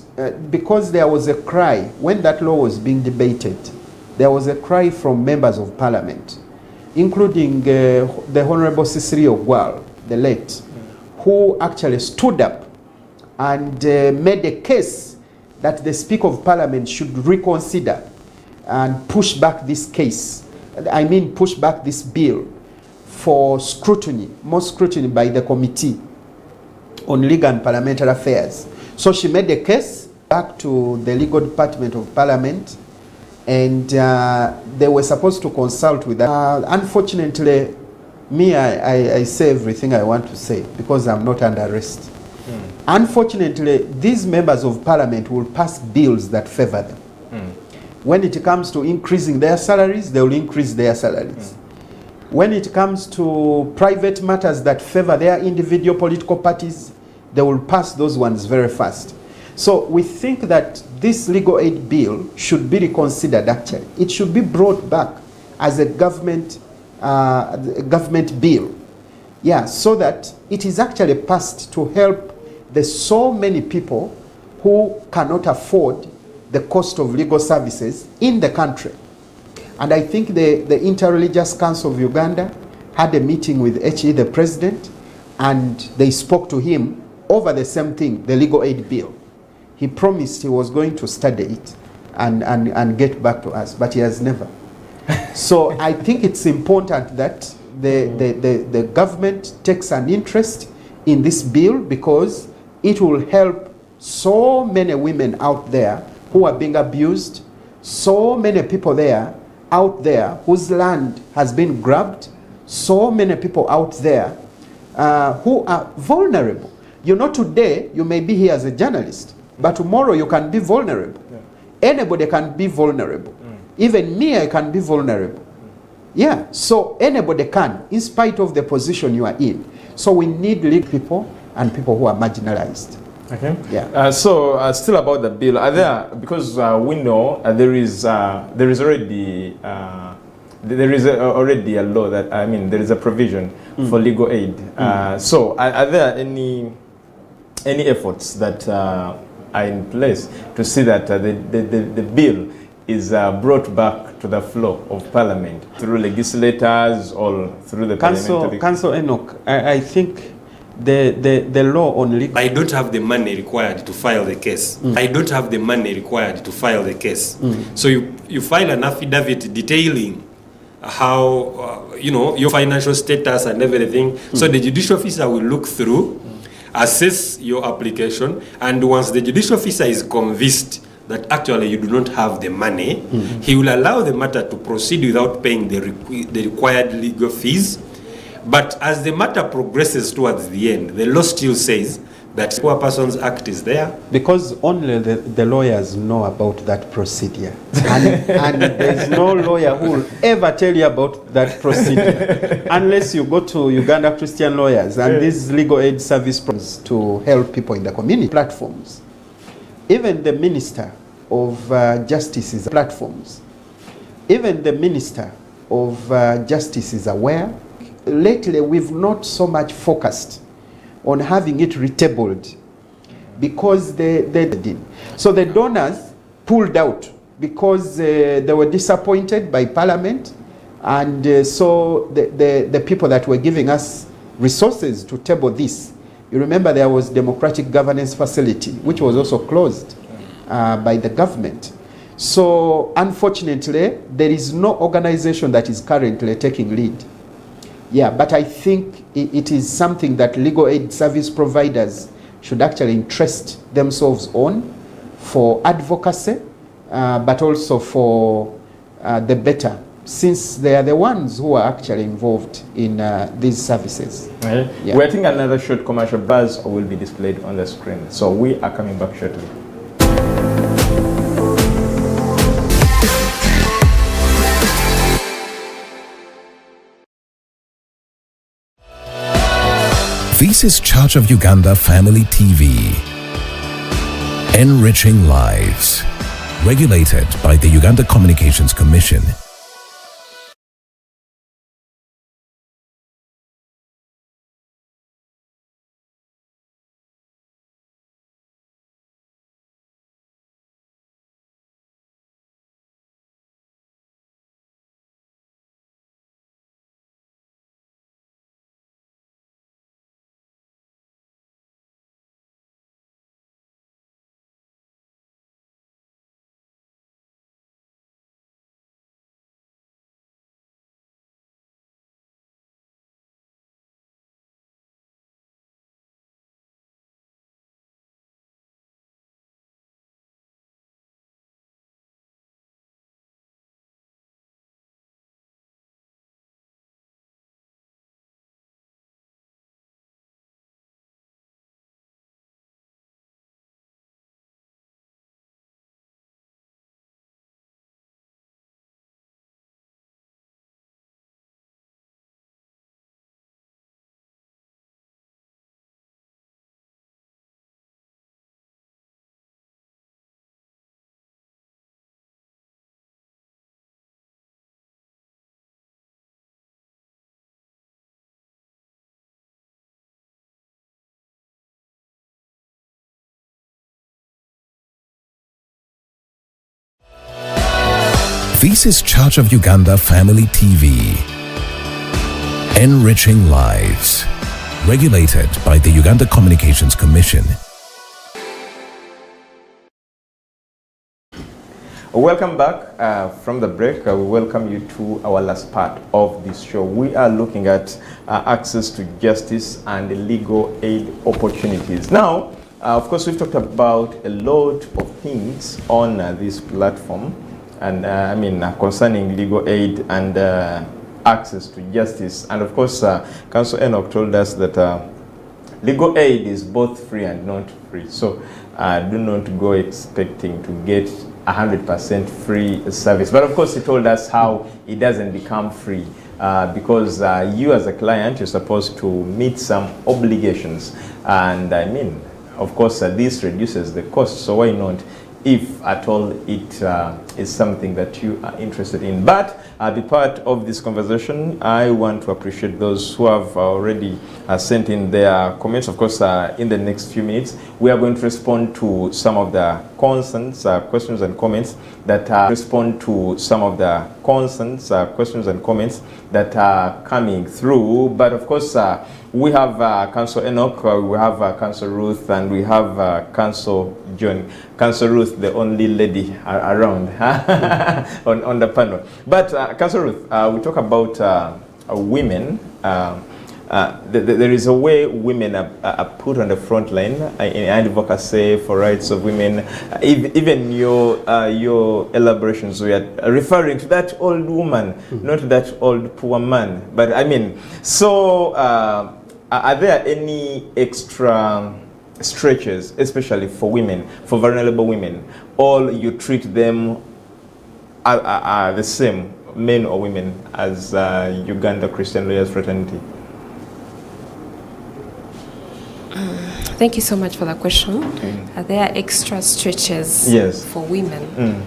because there was a cry when that law was being debated, there was a cry from members of parliament, including the Honorable Cicely Ogwal, the late, who actually stood up and made a case that the Speaker of Parliament should reconsider and push back this case. I mean, push back this bill for scrutiny, more scrutiny by the Committee on Legal and Parliamentary Affairs. So she made a case back to the Legal Department of Parliament, and they were supposed to consult with that. Unfortunately, I say everything I want to say because I'm not under arrest. Unfortunately, these members of Parliament will pass bills that favor them. When it comes to increasing their salaries, they will increase their salaries. When it comes to private matters that favor their individual political parties, they will pass those ones very fast. So we think that this legal aid bill should be reconsidered actually. It should be brought back as a government bill. Yeah, so that it is actually passed to help the so many people who cannot afford the cost of legal services in the country. And I think the Interreligious Council of Uganda had a meeting with HE, the president, and they spoke to him over the same thing, the legal aid bill. He promised he was going to study it and get back to us, but he has never. So I think it's important that the government takes an interest in this bill, because it will help so many women out there who are being abused, so many people out there whose land has been grabbed, so many people out there who are vulnerable. You know, today you may be here as a journalist, but tomorrow you can be vulnerable. Yeah. Anybody can be vulnerable. Even me, I can be vulnerable. Yeah, so anybody can, in spite of the position you are in. So we need lead people and people who are marginalized. Okay. Yeah. So still about the bill, are there, because we know there is already a law that, I mean, there is a provision for legal aid. So are there any efforts that are in place to see that the bill is brought back to the floor of Parliament through legislators or through the parliamentary? Council Enock, I think the law on legal... I don't have the money required to file the case. I don't have the money required to file the case. So you file an affidavit detailing how, your financial status and everything. So the judicial officer will look through, assess your application, and once the judicial officer is convinced that actually you do not have the money, he will allow the matter to proceed without paying the required legal fees. But as the matter progresses towards the end, the law still says that Poor Persons Act is there. Because only the lawyers know about that procedure. And there's no lawyer who will ever tell you about that procedure. Unless you go to Uganda Christian lawyers and these legal aid service programs to help people in the community platforms. Even the Minister of Justice is platforms. Even the Minister of Justice is aware. Lately, we've not so much focused on having it retabled because they did. So the donors pulled out because they were disappointed by Parliament, and so the people that were giving us resources to table this. You remember there was Democratic Governance Facility, which was also closed by the government. So unfortunately, there is no organization that is currently taking lead. Yeah, but I think it is something that legal aid service providers should actually interest themselves on for advocacy, but also for the better, since they are the ones who are actually involved in these services. Right. Yeah. We're taking another short commercial buzz will be displayed on the screen. So we are coming back shortly. This is Church of Uganda Family TV. Enriching lives. Regulated by the Uganda Communications Commission. This is Church of Uganda Family TV. Enriching lives. Regulated by the Uganda Communications Commission. Welcome back from the break. We welcome you to our last part of this show. We are looking at access to justice and legal aid opportunities. Now, of course, we've talked about a lot of things on this platform, and concerning legal aid and access to justice. And of course, Council Enock told us that legal aid is both free and not free. So do not go expecting to get 100% free service. But of course, he told us how it doesn't become free because you as a client, you're supposed to meet some obligations. And of course, this reduces the cost. So why not, if at all it is something that you are interested in? But be part of this conversation. I want to appreciate those who have already sent in their comments. Of course, in the next few minutes, we are going to respond to some of the concerns, questions and comments that are coming through. But of course, we have Council Enock, we have Council Ruth, and we have Council John. Council Ruth, the only lady around on the panel. But Council Ruth, we talk about women. There is a way women are put on the front line in advocacy for rights of women. Even your elaborations were referring to that old woman, not that old poor man. But so are there any extra stretches, especially for women, for vulnerable women, or you treat them are the same, men or women, as Uganda Christian Lawyers Fraternity? Thank you so much for that question. Are there extra stretches for women?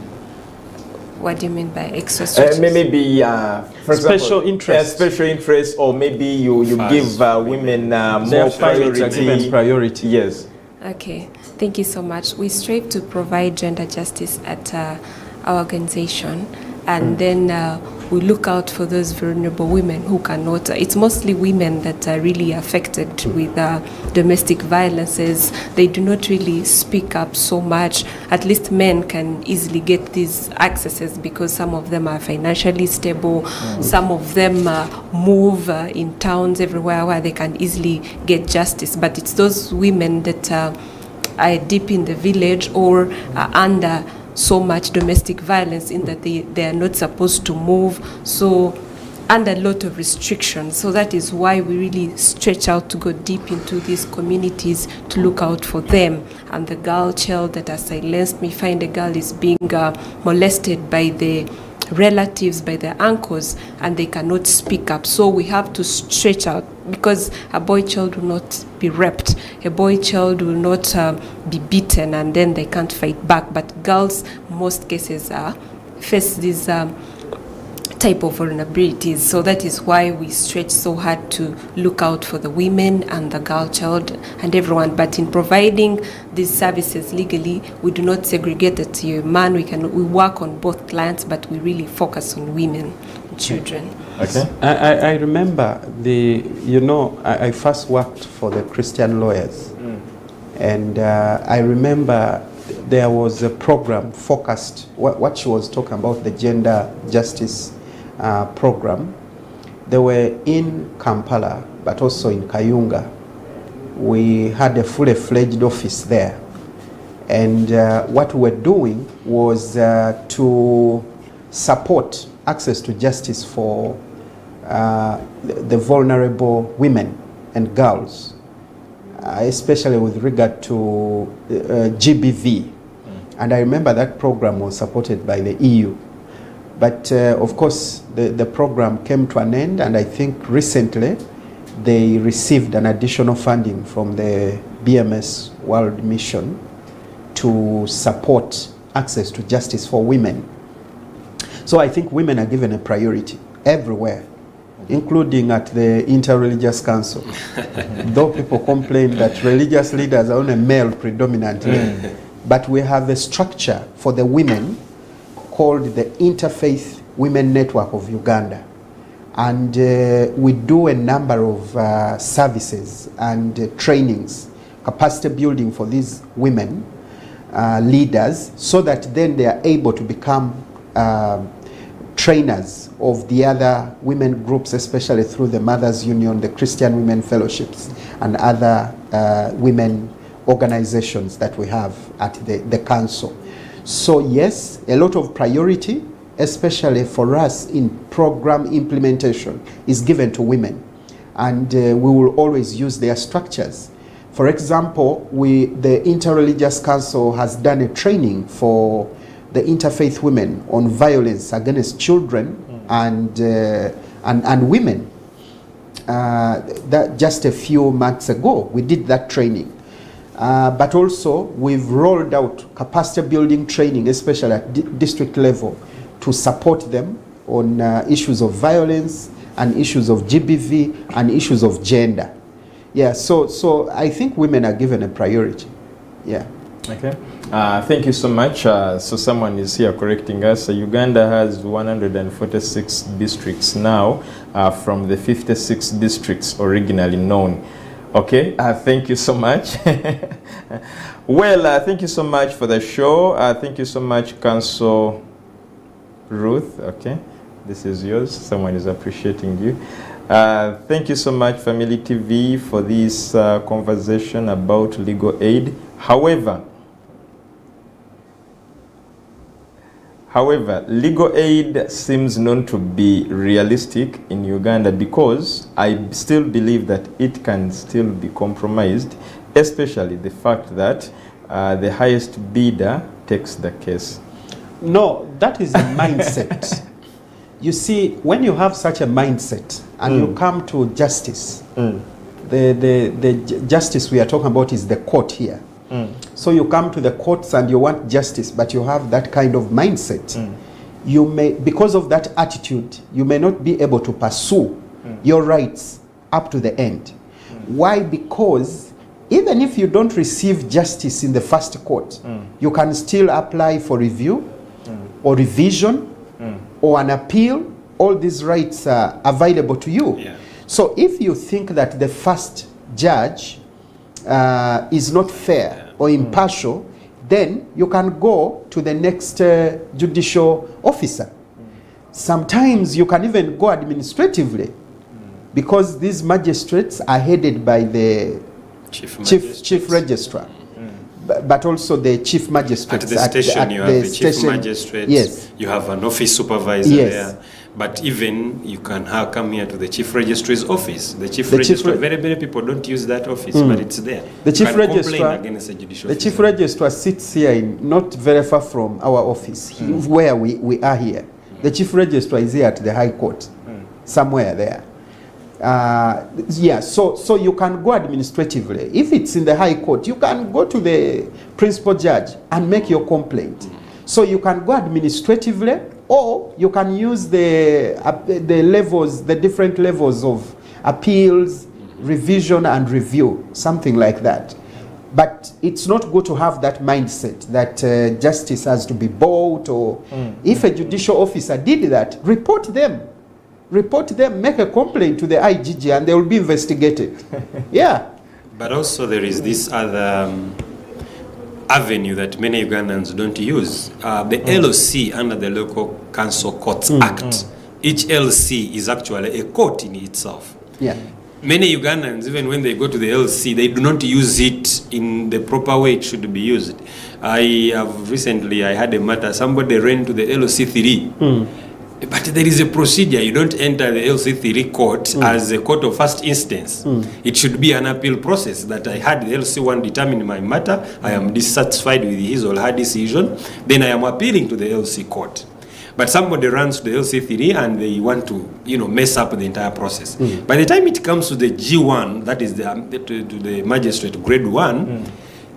What do you mean by extra stretches? Maybe, for special example, special interest, or maybe you give women more priority. Yes. Okay, thank you so much. We strive to provide gender justice at our organization, and then we look out for those vulnerable women who cannot. It's mostly women that are really affected with domestic violences. They do not really speak up so much. At least men can easily get these accesses because some of them are financially stable. Some of them move in towns everywhere where they can easily get justice. But it's those women that are deep in the village or are under so much domestic violence in that they are not supposed to move, so under a lot of restrictions. So that is why we really stretch out to go deep into these communities to look out for them. And the girl child that are silenced, we find a girl is being molested by the relatives, by their uncles, and they cannot speak up. So we have to stretch out, because a boy child will not be raped, a boy child will not be beaten, and then they can't fight back. But girls, most cases, face these type of vulnerabilities. So that is why we stretch so hard to look out for the women and the girl child and everyone. But in providing these services legally, we do not segregate it to a man. We work on both clients, but we really focus on women and children. Okay. I remember I first worked for the Christian Lawyers, and I remember there was a program focused, what she was talking about, the gender justice program. They were in Kampala, but also in Kayunga. We had a fully fledged office there. And what we were doing was to support access to justice for the vulnerable women and girls, especially with regard to GBV. And I remember that program was supported by the EU. But of course, the program came to an end, and I think recently they received an additional funding from the BMS World Mission to support access to justice for women. So I think women are given a priority everywhere, including at the Interreligious Council. Though people complain that religious leaders are only male predominantly, but we have a structure for the women called the Interfaith Women Network of Uganda. And we do a number of services and trainings, capacity building for these women leaders, so that then they are able to become trainers of the other women groups, especially through the Mothers Union, the Christian Women Fellowships, and other women organizations that we have at the council. So yes, a lot of priority, especially for us in program implementation, is given to women. And we will always use their structures. For example, the Interreligious Council has done a training for the interfaith women on violence against children and women. That just a few months ago, we did that training. But also, we've rolled out capacity building training, especially at district level, to support them on issues of violence and issues of GBV and issues of gender. Yeah, so I think women are given a priority. Yeah. Okay. Thank you so much. So someone is here correcting us. Uganda has 146 districts now from the 56 districts originally known. Okay, thank you so much. Well, thank you so much for the show. Thank you so much, Council Ruth. Okay, this is yours. Someone is appreciating you. Thank you so much, Family TV, for this conversation about legal aid. However, legal aid seems not to be realistic in Uganda because I still believe that it can still be compromised, especially the fact that the highest bidder takes the case. No, that is a mindset. You see, when you have such a mindset and you come to justice, the justice we are talking about is the court here. So you come to the courts and you want justice, but you have that kind of mindset. You may, because of that attitude, you may not be able to pursue your rights up to the end. Why? Because even if you don't receive justice in the first court, you can still apply for review or revision or an appeal. All these rights are available to you. Yeah. So if you think that the first judge is not fair or impartial, then you can go to the next judicial officer. Sometimes you can even go administratively because these magistrates are headed by the chief registrar. But also the chief magistrate. At the station, you have the chief magistrate. Yes. You have an office supervisor there. But even you can come here to the chief registrar's office. The chief registrar, very many people don't use that office, but it's there. The chief registrar sits here not very far from our office, where we are here. The chief registrar is here at the High Court, somewhere there. So you can go administratively. If it's in the High Court, you can go to the principal judge and make your complaint. So you can go administratively, or you can use the levels, the different levels of appeals, revision and review, something like that. But it's not good to have that mindset that justice has to be bought, or if a judicial officer did that, report them, make a complaint to the IGG and they will be investigated. Yeah. But also there is this other avenue that many Ugandans don't use. The LOC under the Local Council Courts Act. Each LC is actually a court in itself. Yeah. Many Ugandans, even when they go to the LC, they do not use it in the proper way it should be used. I had a matter, somebody ran to the LOC 3. But there is a procedure. You don't enter the LC3 court as a court of first instance. It should be an appeal process that I had the LC1 determine my matter. I am dissatisfied with his or her decision. Then I am appealing to the LC court. But somebody runs to the LC3 and they want to, mess up the entire process. By the time it comes to the G1, that is to the magistrate grade 1,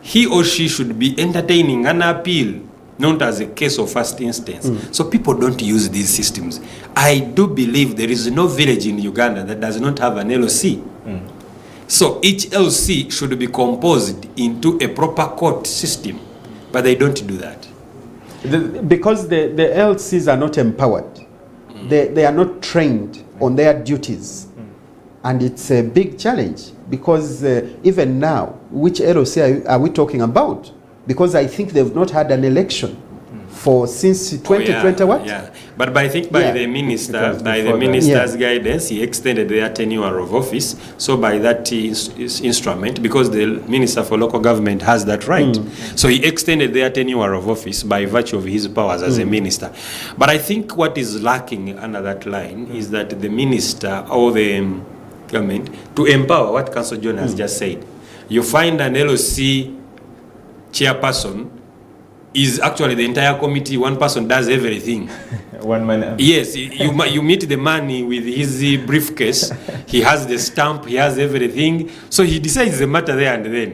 he or she should be entertaining an appeal, not as a case of first instance. So people don't use these systems. I do believe there is no village in Uganda that does not have an LOC. So each LC should be composed into a proper court system, but they don't do that. Because the LCs are not empowered. They are not trained on their duties. And it's a big challenge because even now, which LOC are we talking about? Because I think they've not had an election for since 2020 what? Yeah, but I think by the minister's guidance, he extended their tenure of office. So by that instrument, because the Minister for Local Government has that right, so he extended their tenure of office by virtue of his powers as a minister. But I think what is lacking under that line is that the minister or the government to empower what Councillor John has just said. You find an LOC chairperson is actually the entire committee. One person does everything. One man. Yes, you meet the man with his briefcase. He has the stamp. He has everything. So he decides the matter there and then,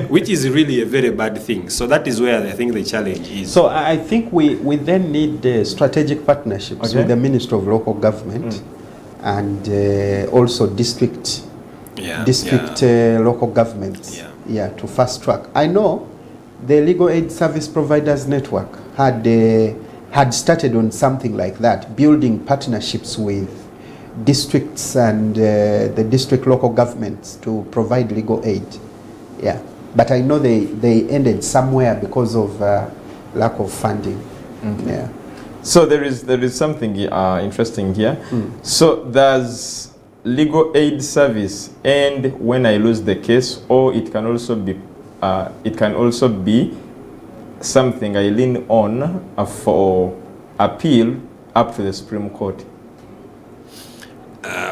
which is really a very bad thing. So that is where I think the challenge is. So I think we then need strategic partnerships with the Ministry of Local Government and also district local governments. To fast track. I know the Legal Aid Service Providers Network had started on something like that, building partnerships with districts and the district local governments to provide legal aid. Yeah, but I know they ended somewhere because of lack of funding. Yeah. So there is something interesting here. So does legal aid service end when I lose the case, or it can also be something I lean on for appeal up to the Supreme Court?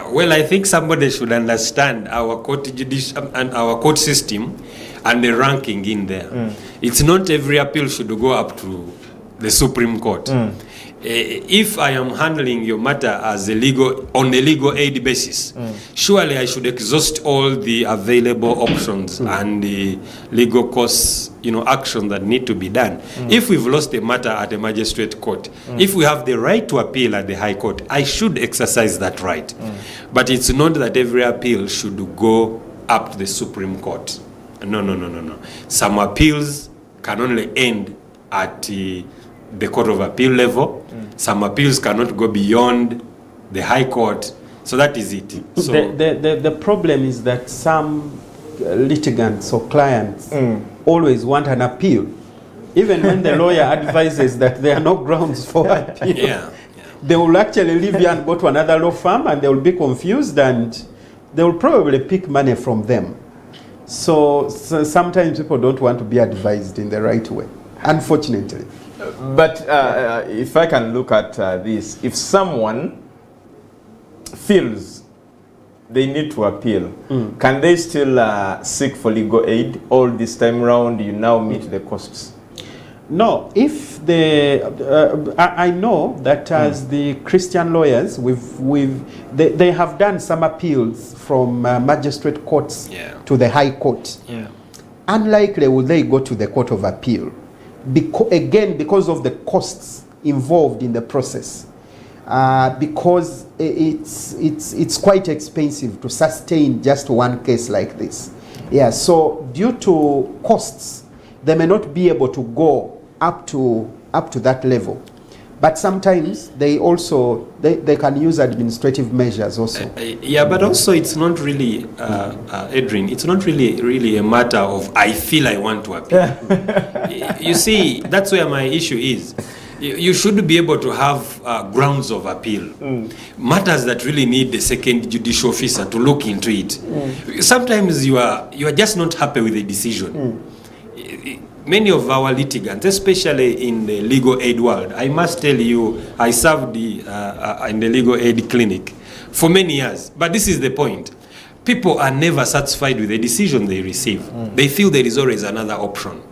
Well, I think somebody should understand our court and our court system and the ranking in there. It's not every appeal should go up to the Supreme Court. If I am handling your matter as on a legal aid basis, surely I should exhaust all the available options and the legal course, action that need to be done. If we've lost a matter at a magistrate court, if we have the right to appeal at the High Court, I should exercise that right. But it's not that every appeal should go up to the Supreme Court. No. Some appeals can only end at the Court of Appeal level. Some appeals cannot go beyond the High Court. So that is it. So the problem is that some litigants or clients always want an appeal, even when the lawyer advises that there are no grounds for appeal. They will actually leave you and go to another law firm, and they will be confused, and they will probably pick money from them. So sometimes people don't want to be advised in the right way, unfortunately. But if I can look at this, if someone feels they need to appeal, can they still seek for legal aid? All this time around, you now meet the costs? No, if I know that as the Christian lawyers, they have done some appeals from magistrate courts to the High Court. Unlikely will they go to the Court of Appeal. Because of the costs involved in the process, because it's quite expensive to sustain just one case like this. So due to costs, they may not be able to go up to that level. But sometimes they also they can use administrative measures also. But also it's not really, Edrin, it's not really a matter of I feel I want to appeal. You see, that's where my issue is. You should be able to have grounds of appeal. Matters that really need the second judicial officer to look into it. Sometimes you are just not happy with the decision. Many of our litigants, especially in the legal aid world, I must tell you, I served in the legal aid clinic for many years. But this is the point. People are never satisfied with the decision they receive. They feel there is always another option.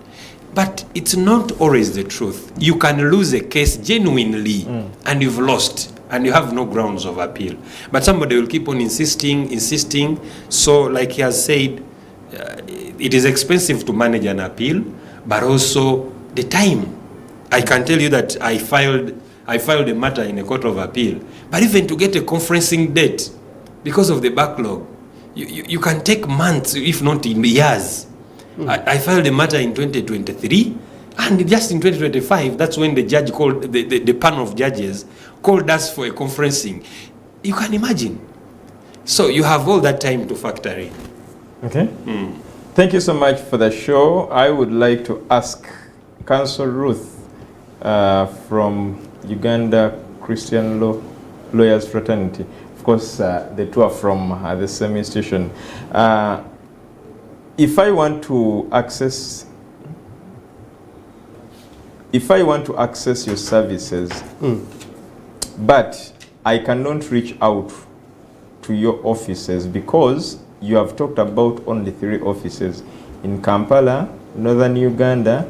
But it's not always the truth. You can lose a case genuinely and you've lost and you have no grounds of appeal. But somebody will keep on insisting. So like he has said, it is expensive to manage an appeal. But also the time. I can tell you that I filed a matter in a Court of Appeal. But even to get a conferencing date, because of the backlog, you can take months, if not in years. I filed a matter in 2023. And just in 2025, that's when the judge called, the panel of judges called us for a conferencing. You can imagine. So you have all that time to factor in. Okay. Thank you so much for the show. I would like to ask Counsel Ruth from Uganda Christian Lawyers Fraternity. Of course, the two are from the same institution. If I want to access your services, but I cannot reach out to your offices because you have talked about only 3 offices in Kampala, Northern Uganda,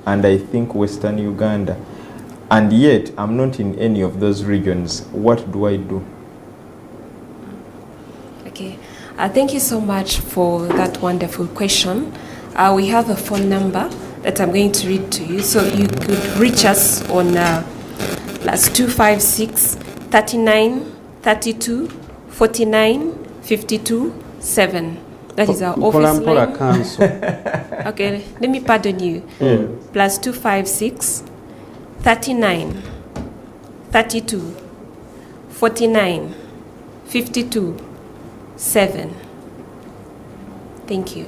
and I think Western Uganda. And yet, I'm not in any of those regions. What do I do? Okay. Thank you so much for that wonderful question. We have a phone number that I'm going to read to you. So you could reach us on +256 39 32 49 52 7. That is our office line. Okay, let me pardon you. +256 39 32 49 52 7. Thank you.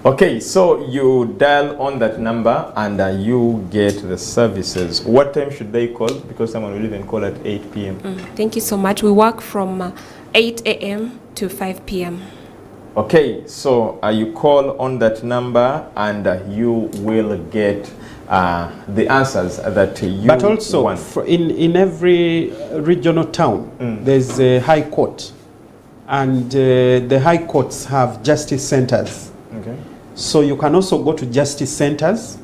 Okay, so you dial on that number and you get the services. What time should they call? Because someone will even call at 8 p.m. Thank you so much. We work from 8 a.m. to 5 p.m. Okay, so you call on that number and you will get the answers that you But also, want. In every regional town, there's a high court. And the high courts have justice centers. Okay. So you can also go to justice centers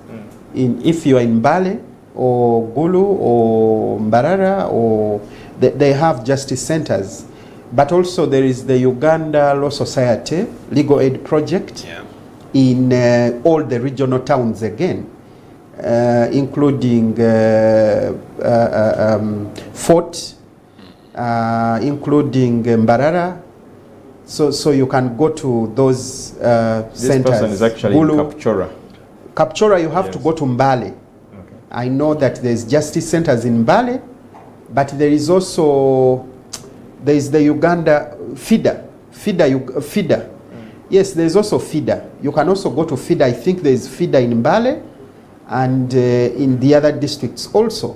if you are in Mbale or Gulu or Mbarara, or they have justice centers. But also there is the Uganda Law Society Legal Aid Project in all the regional towns again, including Fort, including Mbarara. So you can go to those This centers. person is actually Gulu. in Kapchora. Kapchora, you have to go to Mbale. Okay. I know that there's justice centers in Mbale, but there is also the Uganda FIDA. Yes, there's also FIDA. You can also go to FIDA. I think there's FIDA in Mbale and in the other districts also.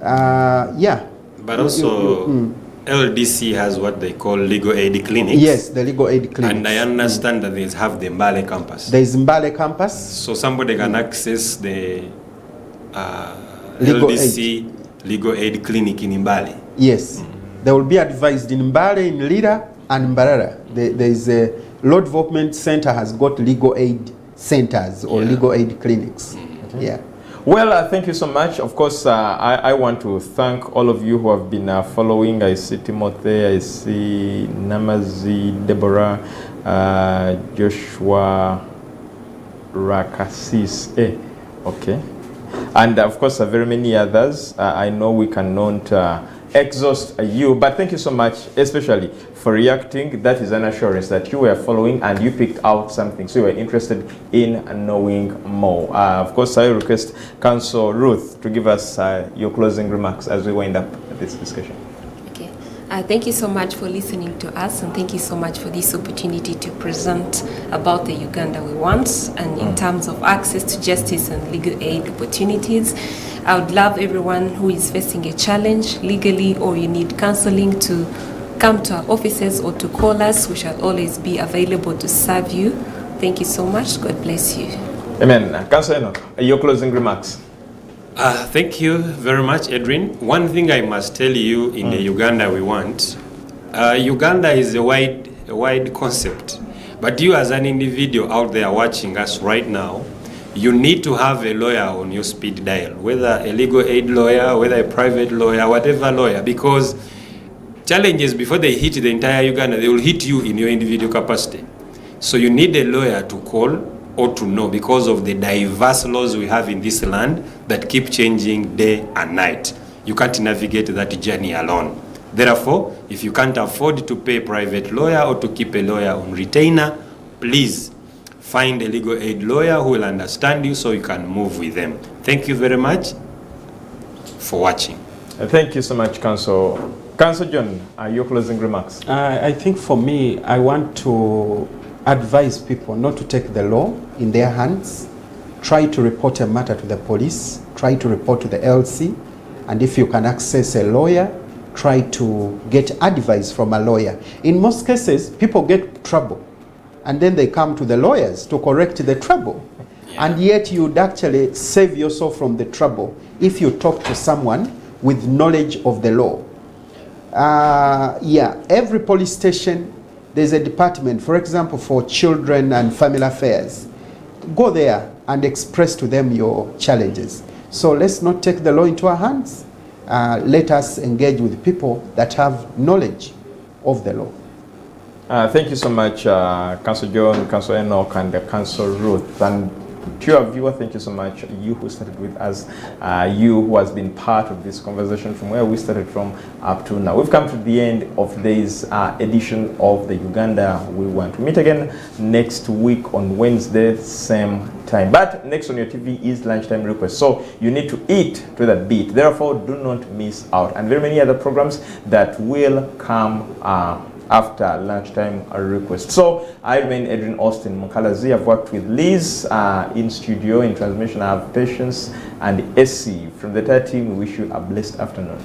But also LDC has what they call legal aid clinics. Yes, the legal aid clinics. And I understand that they have the Mbale campus. There is Mbale campus. So somebody can access the Legal LDC legal aid clinic in Mbale. Yes. They will be advised in Mbale, in Lira, and Mbarara. There is a Law Development Center has got legal aid centers or legal aid clinics. Okay. Yeah. Well, thank you so much. Of course, I want to thank all of you who have been following. I see Timothy, I see Namazi, Deborah, Joshua, Rakasis. Okay. And of course, very many others. I know we cannot exhaust you, but thank you so much, especially for reacting. That is an assurance that you were following and you picked out something, so you were interested in knowing more. Of course, I request Counsel Ruth to give us your closing remarks as we wind up this discussion. Okay. Thank you so much for listening to us, and thank you so much for this opportunity to present about the Uganda we want, and in terms of access to justice and legal aid opportunities. I would love everyone who is facing a challenge legally, or you need counseling, to come to our offices or to call us. We shall always be available to serve you. Thank you so much. God bless you. Amen. Counsel Enock, your closing remarks. Thank you very much, Edwin. One thing I must tell you in the Uganda we want, Uganda is a wide concept. But you as an individual out there watching us right now, you need to have a lawyer on your speed dial, whether a legal aid lawyer, whether a private lawyer, whatever lawyer, because challenges, before they hit the entire Uganda, they will hit you in your individual capacity. So you need a lawyer to call or to know, because of the diverse laws we have in this land that keep changing day and night. You can't navigate that journey alone. Therefore, if you can't afford to pay a private lawyer or to keep a lawyer on retainer, please find a legal aid lawyer who will understand you so you can move with them. Thank you very much for watching. Thank you so much, Council. Council John, your closing remarks? I think for me, I want to advise people not to take the law in their hands. Try to report a matter to the police. Try to report to the LC. And if you can access a lawyer, try to get advice from a lawyer. In most cases, people get trouble. And then they come to the lawyers to correct the trouble. Yeah. And yet you'd actually save yourself from the trouble if you talk to someone with knowledge of the law. Every police station, there's a department, for example, for children and family affairs. Go there and express to them your challenges. So let's not take the law into our hands. Let us engage with people that have knowledge of the law. Thank you so much, Council John, Council Enock, and Council Ruth. And to your viewer, thank you so much. You who started with us, you who has been part of this conversation from where we started from up to now. We've come to the end of today's edition of the Uganda We Want. We meet again next week on Wednesday, same time. But next on your TV is Lunchtime Request. So you need to eat to that beat. Therefore, do not miss out. And very many other programs that will come after Lunchtime Request. So I remain Adrian Austin Mukalazi. I've worked with Liz in studio, in transmission. I have Patience and Essie. From the entire team, we wish you a blessed afternoon.